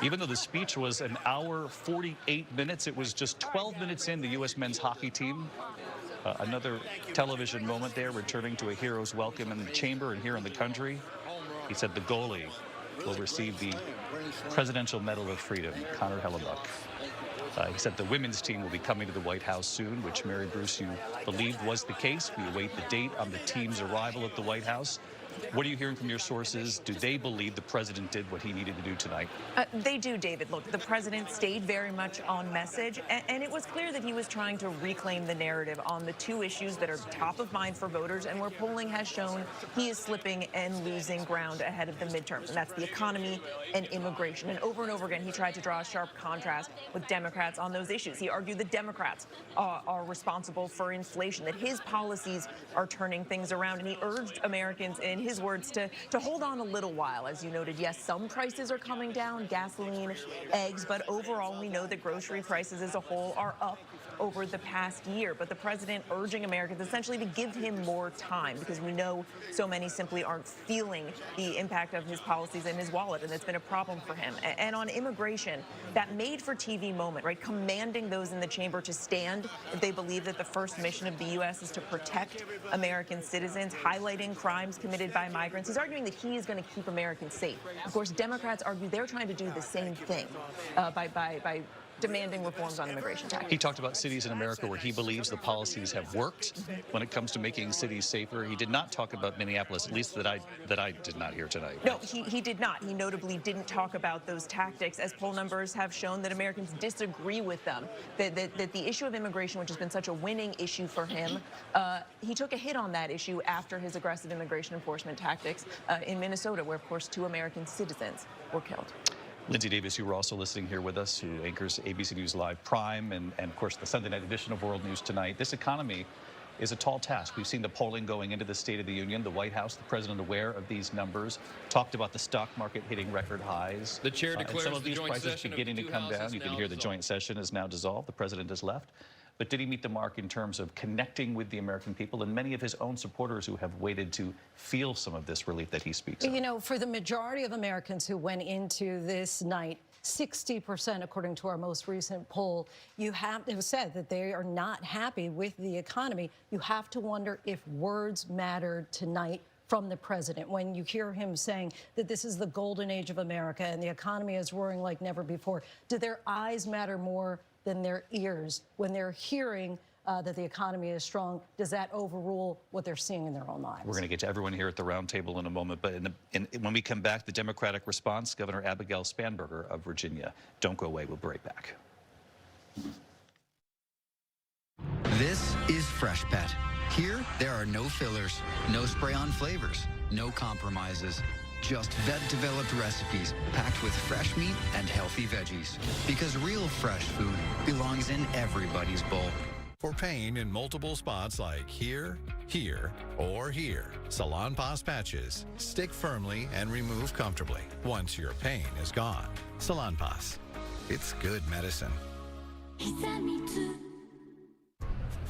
even though the speech was an hour, 48 minutes, it was just 12 minutes in, the U.S. men's hockey team. Another television moment there, returning to a hero's welcome in the chamber and here in the country. He said the goalie will receive the Presidential Medal of Freedom, Connor Hellebuck. He said the women's team will be coming to the White House soon, which Mary Bruce, you believed was the case. We await the date on the team's arrival at the White House. What are you hearing from your sources? Do they believe the president did what he needed to do tonight? They do, David. Look, the president stayed very much on message, and it was clear that he was trying to reclaim the narrative on the two issues that are top of mind for voters and where polling has shown he is slipping and losing ground ahead of the midterms, and that's the economy and immigration. And over again, he tried to draw a sharp contrast with Democrats on those issues. He argued that Democrats are responsible for inflation, that his policies are turning things around, and he urged Americans, in his words, to hold on a little while. As you noted, yes, some prices are coming down, gasoline, eggs, but overall we know that grocery prices as a whole are up over the past year. But the president urging Americans essentially to give him more time, because we know so many simply aren't feeling the impact of his policies in his wallet, and that's been a problem for him. And on immigration, that made-for-TV moment, right, commanding those in the chamber to stand if they believe that the first mission of the U.S. is to protect American citizens, highlighting crimes committed by migrants. He's arguing that he is going to keep Americans safe. Of course, Democrats argue they're trying to do the same thing by demanding reforms on immigration tax. He talked about cities in America where he believes the policies have worked when it comes to making cities safer. He did not talk about Minneapolis, at least that I did not hear tonight. No, he did not. He notably didn't talk about those tactics, as poll numbers have shown that Americans disagree with them. That the issue of immigration, which has been such a winning issue for him, he took a hit on that issue after his aggressive immigration enforcement tactics in Minnesota, where, of course, 2 American citizens were killed. Lindsay Davis, you were also listening here with us, who anchors ABC News Live Prime and of course, the Sunday night edition of World News Tonight. This economy is a tall task. We've seen the polling going into the State of the Union. The White House, the president aware of these numbers, talked about the stock market hitting record highs. The chair declares and some of the these joint prices session of beginning the to two come houses down. You can now hear the dissolved. joint session is now dissolved. The president has left. But did he meet the mark in terms of connecting with the American people and many of his own supporters who have waited to feel some of this relief that he speaks of? You know, for the majority of Americans who went into this night, 60%, according to our most recent poll, it was said that they are not happy with the economy. You have to wonder if words mattered tonight from the president when you hear him saying that this is the golden age of America and the economy is roaring like never before. Do their eyes matter more than their ears when they're hearing that the economy is strong? Does that overrule what they're seeing in their own lives? We're going to get to everyone here at the round table in a moment, but when we come back, the Democratic response, Governor Abigail Spanberger of Virginia. Don't go away. We'll be right back. This is Fresh Pet. Here, there are no fillers, no spray-on flavors, no compromises. Just vet-developed recipes packed with fresh meat and healthy veggies. Because real fresh food belongs in everybody's bowl. For pain in multiple spots like here, here, or here, Salonpas patches stick firmly and remove comfortably once your pain is gone. Salonpas. It's good medicine.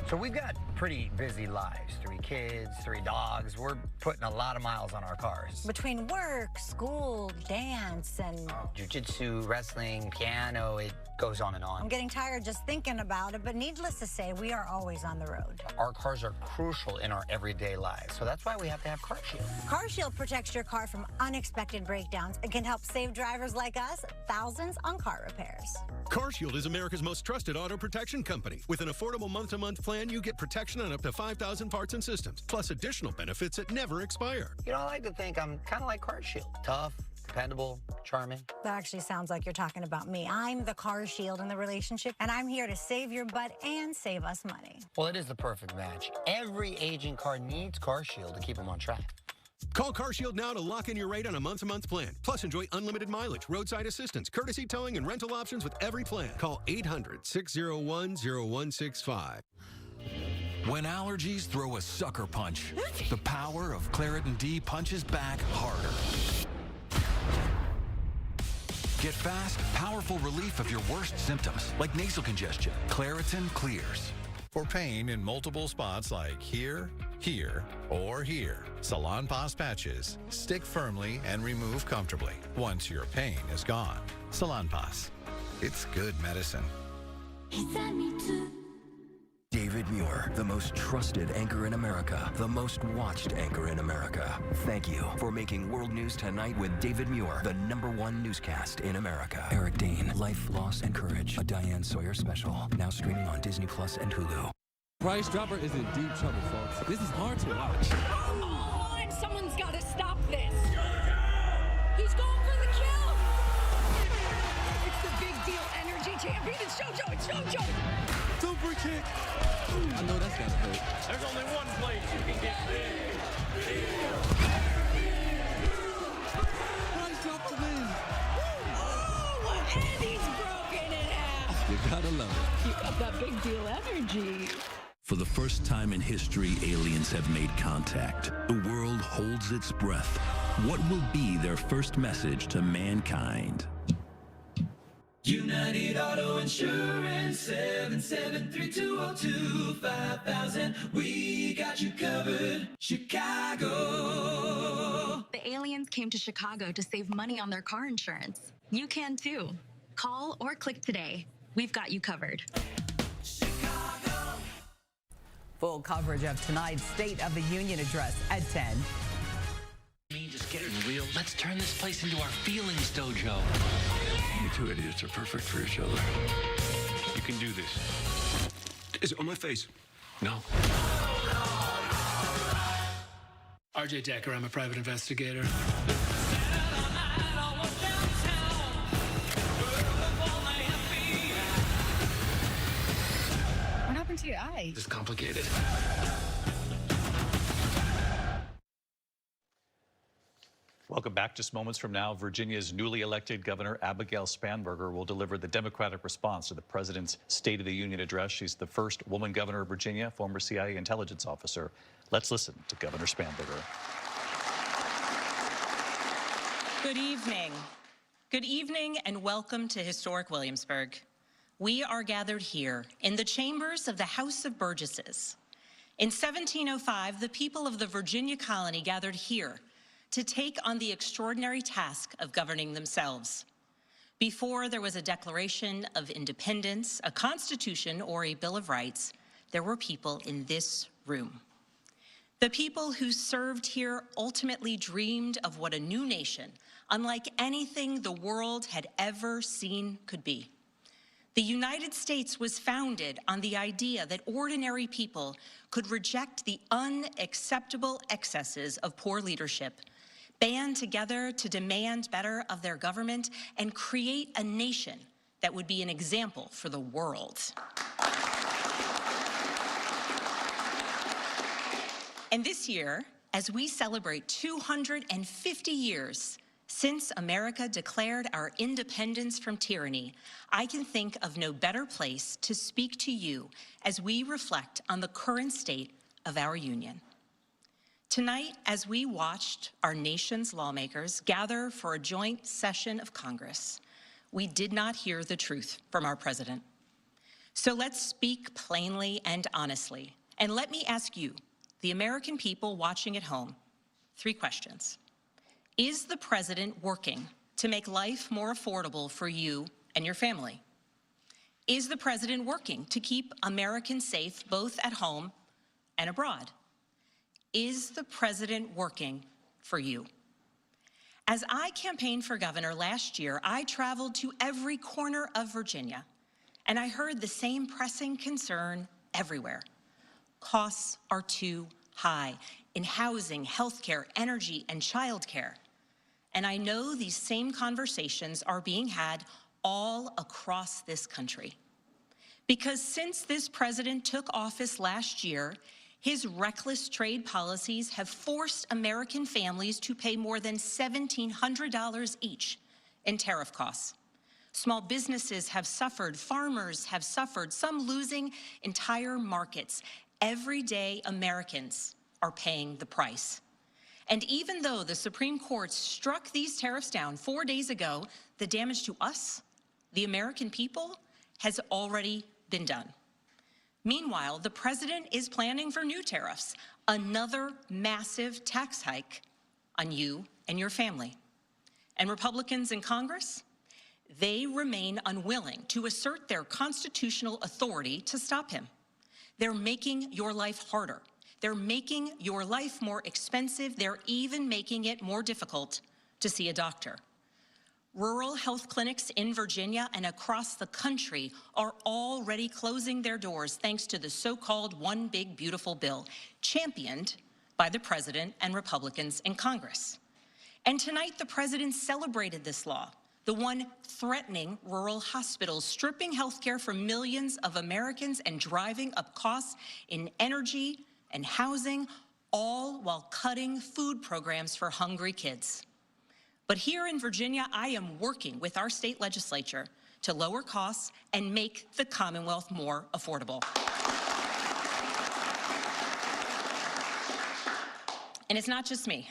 So we've got pretty busy lives. 3 kids, 3 dogs. We're putting a lot of miles on our cars. Between work, school, dance, and Jiu-jitsu, wrestling, piano, it goes on and on. I'm getting tired just thinking about it, but needless to say, we are always on the road. Our cars are crucial in our everyday lives, so that's why we have to have CarShield. CarShield protects your car from unexpected breakdowns and can help save drivers like us thousands on car repairs. CarShield is America's most trusted auto protection company. With an affordable month-to-month plan, you get protection on up to 5,000 parts and systems, plus additional benefits that never expire. You know, I like to think I'm kind of like CarShield. Tough, dependable, charming. That actually sounds like you're talking about me. I'm the CarShield in the relationship, and I'm here to save your butt and save us money. Well, it is the perfect match. Every aging car needs CarShield to keep them on track. Call CarShield now to lock in your rate on a month-to-month plan. Plus, enjoy unlimited mileage, roadside assistance, courtesy towing, and rental options with every plan. Call 800-601-0165. When allergies throw a sucker punch, the power of Claritin D punches back harder. Get fast, powerful relief of your worst symptoms, like nasal congestion. Claritin clears. For pain in multiple spots like here, here, or here, Salonpas patches stick firmly and remove comfortably once your pain is gone. Salonpas. It's good medicine. David Muir, the most trusted anchor in America, the most watched anchor in America. Thank you for making World News Tonight with David Muir, the #1 newscast in America. Eric Dane, Life, Loss, and Courage, a Diane Sawyer special, now streaming on Disney Plus and Hulu. Price Dropper is in deep trouble, folks. This is hard to watch. Come on! Someone's got to stop this! He's going for the kill! It's the big deal energy champion. It's JoJo! It's JoJo! Super kick! I know that's gotta hurt. There's only one place you can get big. Price Dropper wins! Oh, and he's broken in half! You gotta love it. You got that big deal energy. For the first time in history, aliens have made contact. The world holds its breath. What will be their first message to mankind? United Auto Insurance, 773-202-5000. We got you covered. Chicago. The aliens came to Chicago to save money on their car insurance. You can too. Call or click today. We've got you covered. Full coverage of tonight's State of the Union address at 10. Just get it real. Let's turn this place into our feelings dojo. You two idiots are perfect for each other. You can do this. Is it on my face? No. RJ Decker, I'm a private investigator. What happened to your eye? It's complicated. Welcome back. Just moments from now, Virginia's newly elected Governor Abigail Spanberger will deliver the Democratic response to the president's State of the Union address. She's the first woman governor of Virginia, former CIA intelligence officer. Let's listen to Governor Spanberger. Good evening. Good evening and welcome to historic Williamsburg. We are gathered here in the chambers of the House of Burgesses. In 1705, the people of the Virginia colony gathered here to take on the extraordinary task of governing themselves. Before there was a Declaration of Independence, a Constitution, or a Bill of Rights, there were people in this room. The people who served here ultimately dreamed of what a new nation, unlike anything the world had ever seen, could be. The United States was founded on the idea that ordinary people could reject the unacceptable excesses of poor leadership, band together to demand better of their government, and create a nation that would be an example for the world. And this year, as we celebrate 250 years since America declared our independence from tyranny, I can think of no better place to speak to you as we reflect on the current state of our union. Tonight, as we watched our nation's lawmakers gather for a joint session of Congress, we did not hear the truth from our president. So let's speak plainly and honestly. And let me ask you, the American people watching at home, 3 questions. Is the president working to make life more affordable for you and your family? Is the president working to keep Americans safe both at home and abroad? Is the president working for you? As I campaigned for governor last year, I traveled to every corner of Virginia, and I heard the same pressing concern everywhere. Costs are too high in housing, healthcare, energy, and childcare. And I know these same conversations are being had all across this country. Because since this president took office last year, his reckless trade policies have forced American families to pay more than $1,700 each in tariff costs. Small businesses have suffered, farmers have suffered, some losing entire markets. Everyday Americans are paying the price. And even though the Supreme Court struck these tariffs down 4 days ago, the damage to us, the American people, has already been done. Meanwhile, the president is planning for new tariffs, another massive tax hike on you and your family. And Republicans in Congress, they remain unwilling to assert their constitutional authority to stop him. They're making your life harder. They're making your life more expensive. They're even making it more difficult to see a doctor. Rural health clinics in Virginia and across the country are already closing their doors thanks to the so-called One Big Beautiful Bill, championed by the president and Republicans in Congress. And tonight, the president celebrated this law, the one threatening rural hospitals, stripping health care from millions of Americans and driving up costs in energy and housing, all while cutting food programs for hungry kids. But here in Virginia, I am working with our state legislature to lower costs and make the Commonwealth more affordable. And it's not just me.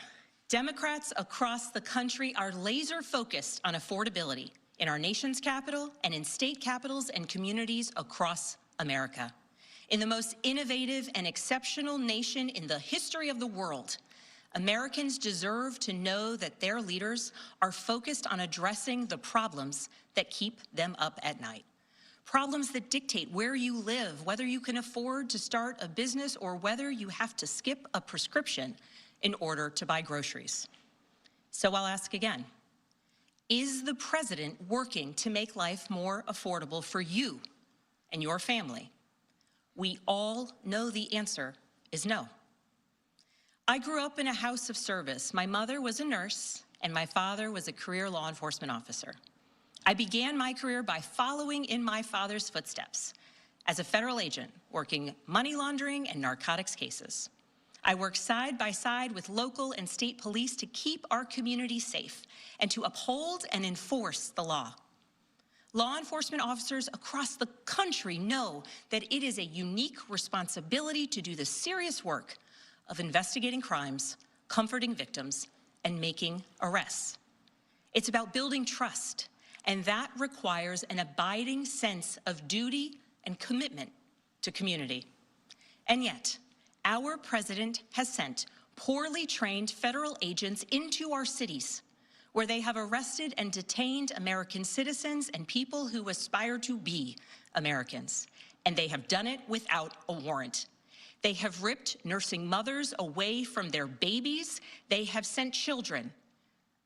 Democrats across the country are laser focused on affordability in our nation's capital and in state capitals and communities across America. In the most innovative and exceptional nation in the history of the world, Americans deserve to know that their leaders are focused on addressing the problems that keep them up at night. Problems that dictate where you live, whether you can afford to start a business or whether you have to skip a prescription in order to buy groceries. So I'll ask again, is the president working to make life more affordable for you and your family? We all know the answer is no. I grew up in a house of service. My mother was a nurse and my father was a career law enforcement officer. I began my career by following in my father's footsteps as a federal agent, working money laundering and narcotics cases. I worked side by side with local and state police to keep our community safe and to uphold and enforce the law. Law enforcement officers across the country know that it is a unique responsibility to do the serious work of investigating crimes, comforting victims, and making arrests. It's about building trust, and that requires an abiding sense of duty and commitment to community. And yet, our president has sent poorly trained federal agents into our cities, where they have arrested and detained American citizens and people who aspire to be Americans. And they have done it without a warrant. They have ripped nursing mothers away from their babies. They have sent children,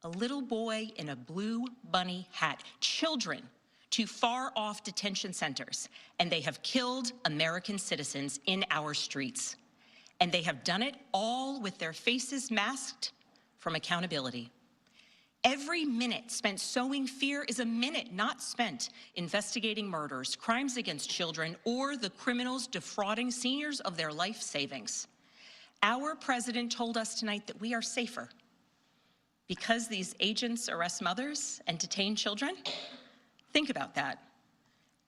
a little boy in a blue bunny hat, children to far-off detention centers. And they have killed American citizens in our streets. And they have done it all with their faces masked from accountability. Every minute spent sowing fear is a minute not spent investigating murders, crimes against children, or the criminals defrauding seniors of their life savings. Our president told us tonight that we are safer because these agents arrest mothers and detain children. Think about that.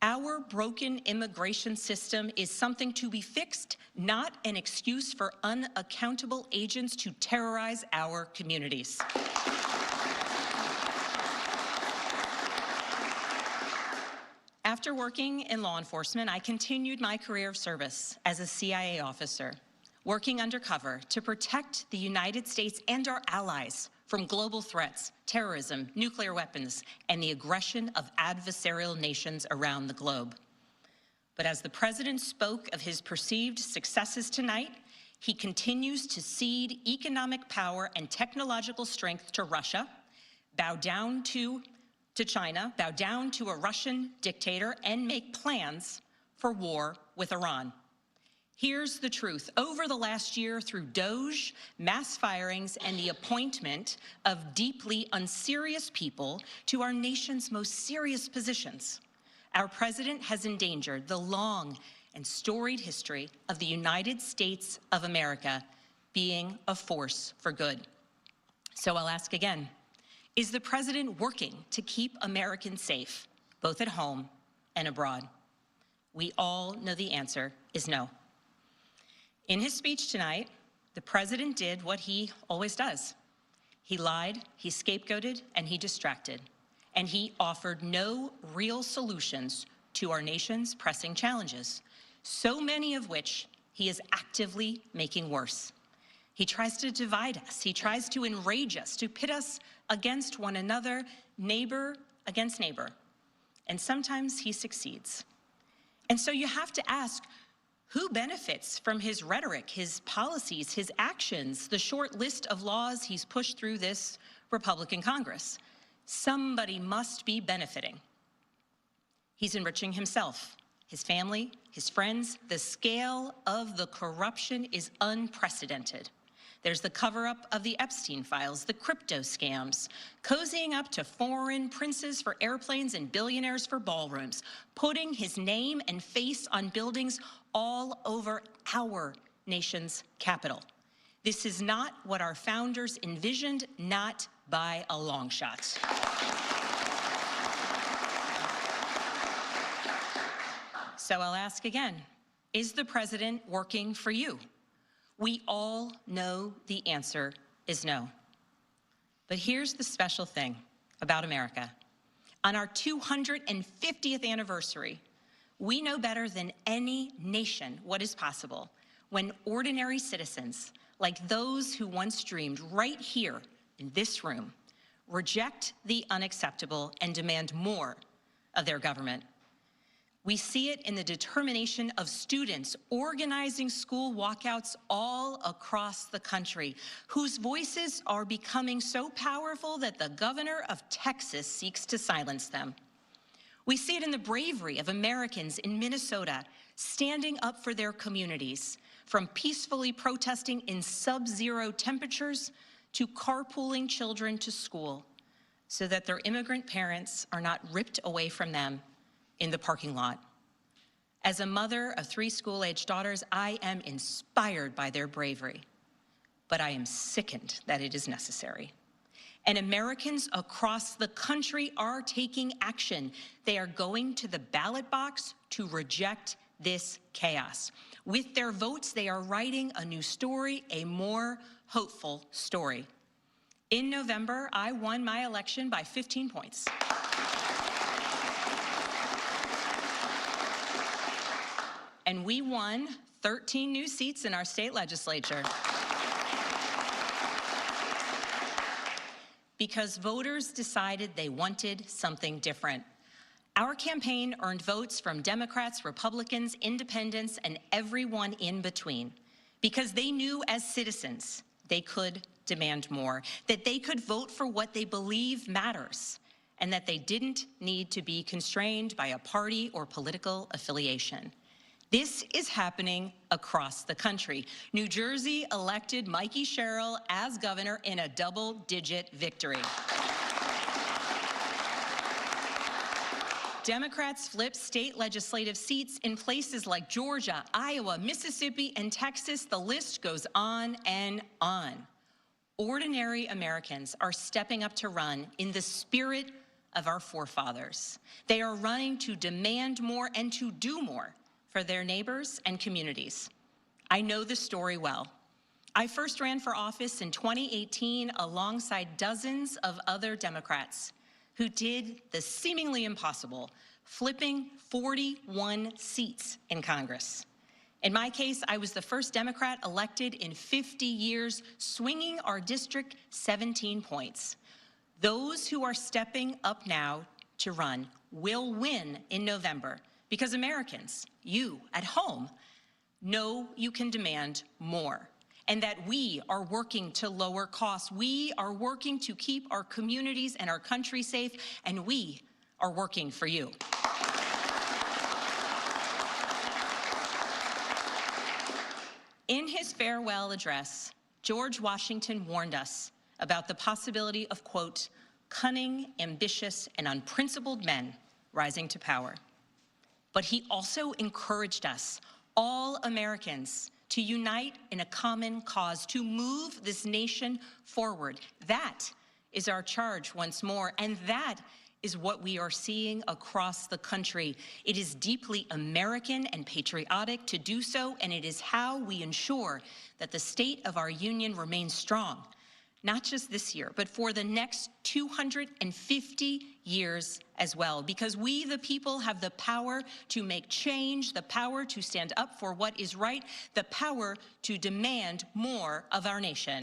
Our broken immigration system is something to be fixed, not an excuse for unaccountable agents to terrorize our communities. After working in law enforcement, I continued my career of service as a CIA officer, working undercover to protect the United States and our allies from global threats, terrorism, nuclear weapons, and the aggression of adversarial nations around the globe. But as the president spoke of his perceived successes tonight, he continues to cede economic power and technological strength to Russia, bow down to China, bow down to a Russian dictator, and make plans for war with Iran. Here's the truth. Over the last year, through DOGE, mass firings, and the appointment of deeply unserious people to our nation's most serious positions, our president has endangered the long and storied history of the United States of America being a force for good. So I'll ask again, is the president working to keep Americans safe, both at home and abroad? We all know the answer is no. In his speech tonight, the president did what he always does. He lied, he scapegoated, and he distracted. And he offered no real solutions to our nation's pressing challenges, so many of which he is actively making worse. He tries to divide us. He tries to enrage us, to pit us against one another, neighbor against neighbor. And sometimes he succeeds. And so you have to ask, who benefits from his rhetoric, his policies, his actions, the short list of laws he's pushed through this Republican Congress? Somebody must be benefiting. He's enriching himself, his family, his friends. The scale of the corruption is unprecedented. There's the cover-up of the Epstein files, the crypto scams, cozying up to foreign princes for airplanes and billionaires for ballrooms, putting his name and face on buildings all over our nation's capital. This is not what our founders envisioned, not by a long shot. So I'll ask again, is the president working for you? We all know the answer is no. But here's the special thing about America. On our 250th anniversary, we know better than any nation what is possible when ordinary citizens, like those who once dreamed right here in this room, reject the unacceptable and demand more of their government. We see it in the determination of students organizing school walkouts all across the country, whose voices are becoming so powerful that the governor of Texas seeks to silence them. We see it in the bravery of Americans in Minnesota standing up for their communities, from peacefully protesting in sub-zero temperatures to carpooling children to school so that their immigrant parents are not ripped away from them in the parking lot. As a mother of 3 school-aged daughters, I am inspired by their bravery, but I am sickened that it is necessary. And Americans across the country are taking action. They are going to the ballot box to reject this chaos. With their votes, they are writing a new story, a more hopeful story. In November, I won my election by 15 points. And we won 13 new seats in our state legislature. Because voters decided they wanted something different. Our campaign earned votes from Democrats, Republicans, independents, and everyone in between. Because they knew as citizens they could demand more, that they could vote for what they believe matters, and that they didn't need to be constrained by a party or political affiliation. This is happening across the country. New Jersey elected Mikey Sherrill as governor in a double-digit victory. Democrats flipped state legislative seats in places like Georgia, Iowa, Mississippi, and Texas. The list goes on and on. Ordinary Americans are stepping up to run in the spirit of our forefathers. They are running to demand more and to do more for their neighbors and communities. I know the story well. I first ran for office in 2018 alongside dozens of other Democrats who did the seemingly impossible, flipping 41 seats in Congress. In my case, I was the first Democrat elected in 50 years, swinging our district 17 points. Those who are stepping up now to run will win in November, because Americans, you at home, know you can demand more, and that we are working to lower costs. We are working to keep our communities and our country safe, and we are working for you. In his farewell address, George Washington warned us about the possibility of, quote, cunning, ambitious, and unprincipled men rising to power. But he also encouraged us, all Americans, to unite in a common cause, to move this nation forward. That is our charge once more, and that is what we are seeing across the country. It is deeply American and patriotic to do so, and it is how we ensure that the state of our union remains strong, not just this year, but for the next 250 years as well, because we, the people, have the power to make change, the power to stand up for what is right, the power to demand more of our nation.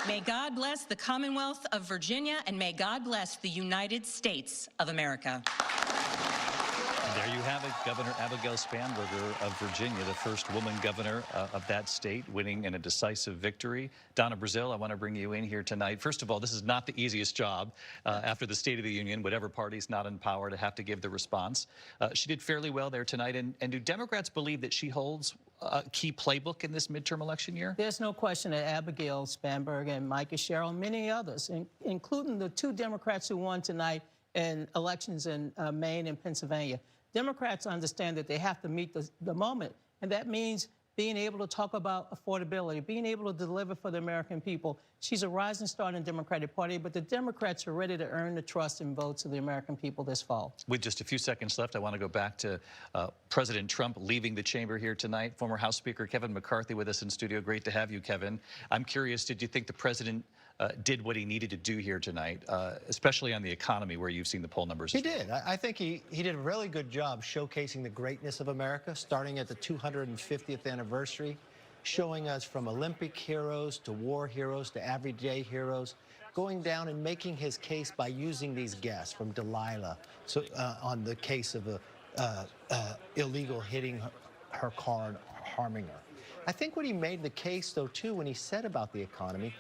May God bless the Commonwealth of Virginia, and may God bless the United States of America. There you have it, Governor Abigail Spanberger of Virginia, the first woman governor of that state, winning in a decisive victory. Donna Brazil, I want to bring you in here tonight. First of all, this is not the easiest job after the State of the Union, whatever party's not in power, to have to give the response. She did fairly well there tonight. And do Democrats believe that she holds a key playbook in this midterm election year? There's no question that Abigail Spanberger and Micah Sherrill and many others, including the two Democrats who won tonight in elections in Maine and Pennsylvania, Democrats understand that they have to meet the moment, and that means being able to talk about affordability, being able to deliver for the American people. She's a rising star in the Democratic Party, but the Democrats are ready to earn the trust and votes of the American people this fall. With just a few seconds left, I want to go back to President Trump leaving the chamber here tonight. Former House Speaker Kevin McCarthy with us in studio. Great to have you, Kevin. I'm curious, did you think the president did what he needed to do here tonight, especially on the economy, where you've seen the poll numbers? He did. I think he did a really good job showcasing the greatness of America, starting at the 250th anniversary, showing us from Olympic heroes to war heroes to everyday heroes, going down and making his case by using these guests, from Delilah on the case of illegal hitting her car and harming her. I think what he made the case, though, too, when he said about the economy,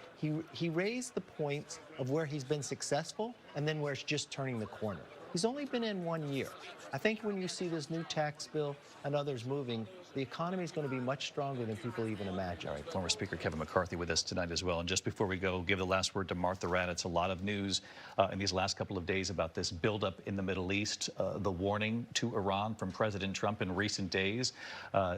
he raised the points of where he's been successful and then where it's just turning the corner. He's only been in 1 year. I think when you see this new tax bill and others moving, the economy is going to be much stronger than people even imagine. All right, former Speaker Kevin McCarthy with us tonight as well. And just before we go, give the last word to Martha Raddatz. A lot of news in these last couple of days about this buildup in the Middle East, the warning to Iran from President Trump in recent days,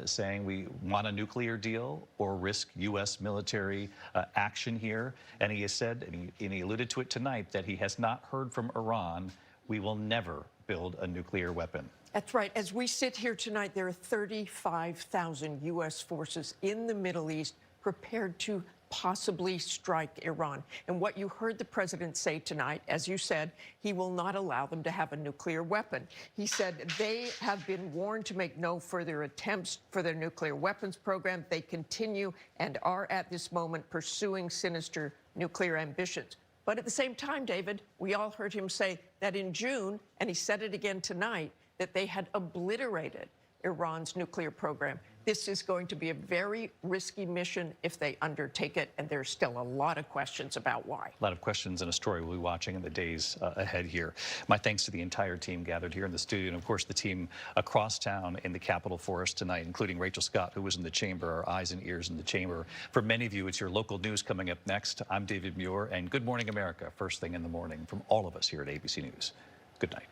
saying we want a nuclear deal or risk U.S. military action here. And he has said, and he alluded to it tonight, that he has not heard from Iran. We will never build a nuclear weapon. That's right. As we sit here tonight, there are 35,000 U.S. forces in the Middle East prepared to possibly strike Iran. And what you heard the president say tonight, as you said, he will not allow them to have a nuclear weapon. He said they have been warned to make no further attempts for their nuclear weapons program. They continue and are at this moment pursuing sinister nuclear ambitions. But at the same time, David, we all heard him say that in June, and he said it again tonight, that they had obliterated Iran's nuclear program. This is going to be a very risky mission if they undertake it, and there's still a lot of questions about why. A lot of questions and a story we'll be watching in the days ahead here. My thanks to the entire team gathered here in the studio, and of course the team across town in the Capitol for us tonight, including Rachel Scott, who was in the chamber, our eyes and ears in the chamber. For many of you, it's your local news coming up next. I'm David Muir, and Good Morning America, first thing in the morning from all of us here at ABC News. Good night.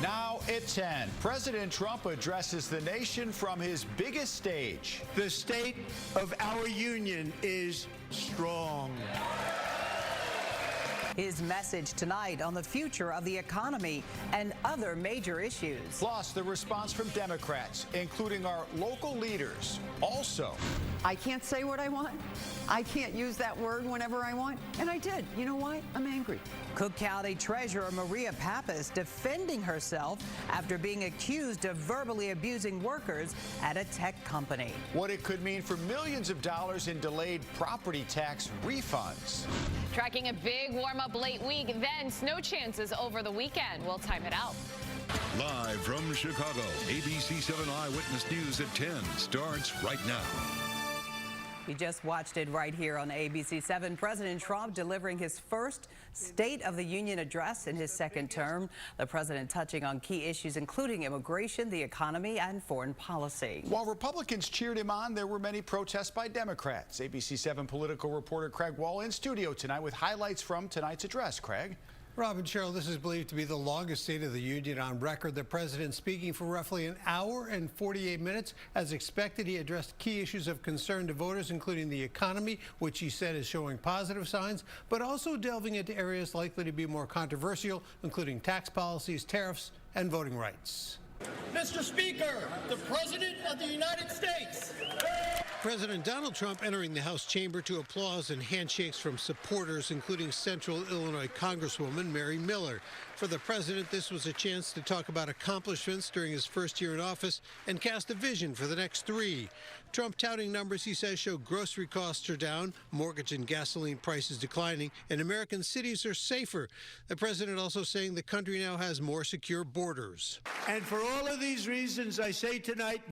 Now at 10, President Trump addresses the nation from his biggest stage. The state of our union is strong. His message tonight on the future of the economy and other major issues. Plus, the response from Democrats, including our local leaders. Also, I can't say what I want. I can't use that word whenever I want. And I did. You know why? I'm angry. Cook County Treasurer Maria Pappas defending herself after being accused of verbally abusing workers at a tech company. What it could mean for millions of dollars in delayed property tax refunds. Tracking a big warm-up late week, then snow chances over the weekend. We'll time it out. Live from Chicago, ABC 7 Eyewitness News at 10 starts right now. You just watched it right here on ABC 7. President Trump delivering his first State of the Union address in his second term. The president touching on key issues including immigration, the economy, and foreign policy. While Republicans cheered him on, there were many protests by Democrats. ABC 7 political reporter Craig Wall in studio tonight with highlights from tonight's address. Craig? Rob and Cheryl, this is believed to be the longest State of the Union on record. The president speaking for roughly an hour and 48 minutes. As expected, he addressed key issues of concern to voters, including the economy, which he said is showing positive signs, but also delving into areas likely to be more controversial, including tax policies, tariffs, and voting rights. Mr. Speaker, the President of the United States. President Donald Trump entering the House chamber to applause and handshakes from supporters, including Central Illinois Congresswoman Mary Miller. For the president, this was a chance to talk about accomplishments during his first year in office and cast a vision for the next 3. Trump touting numbers he says show grocery costs are down, mortgage and gasoline prices declining, and American cities are safer. The president also saying the country now has more secure borders. And for all of these reasons, I say tonight,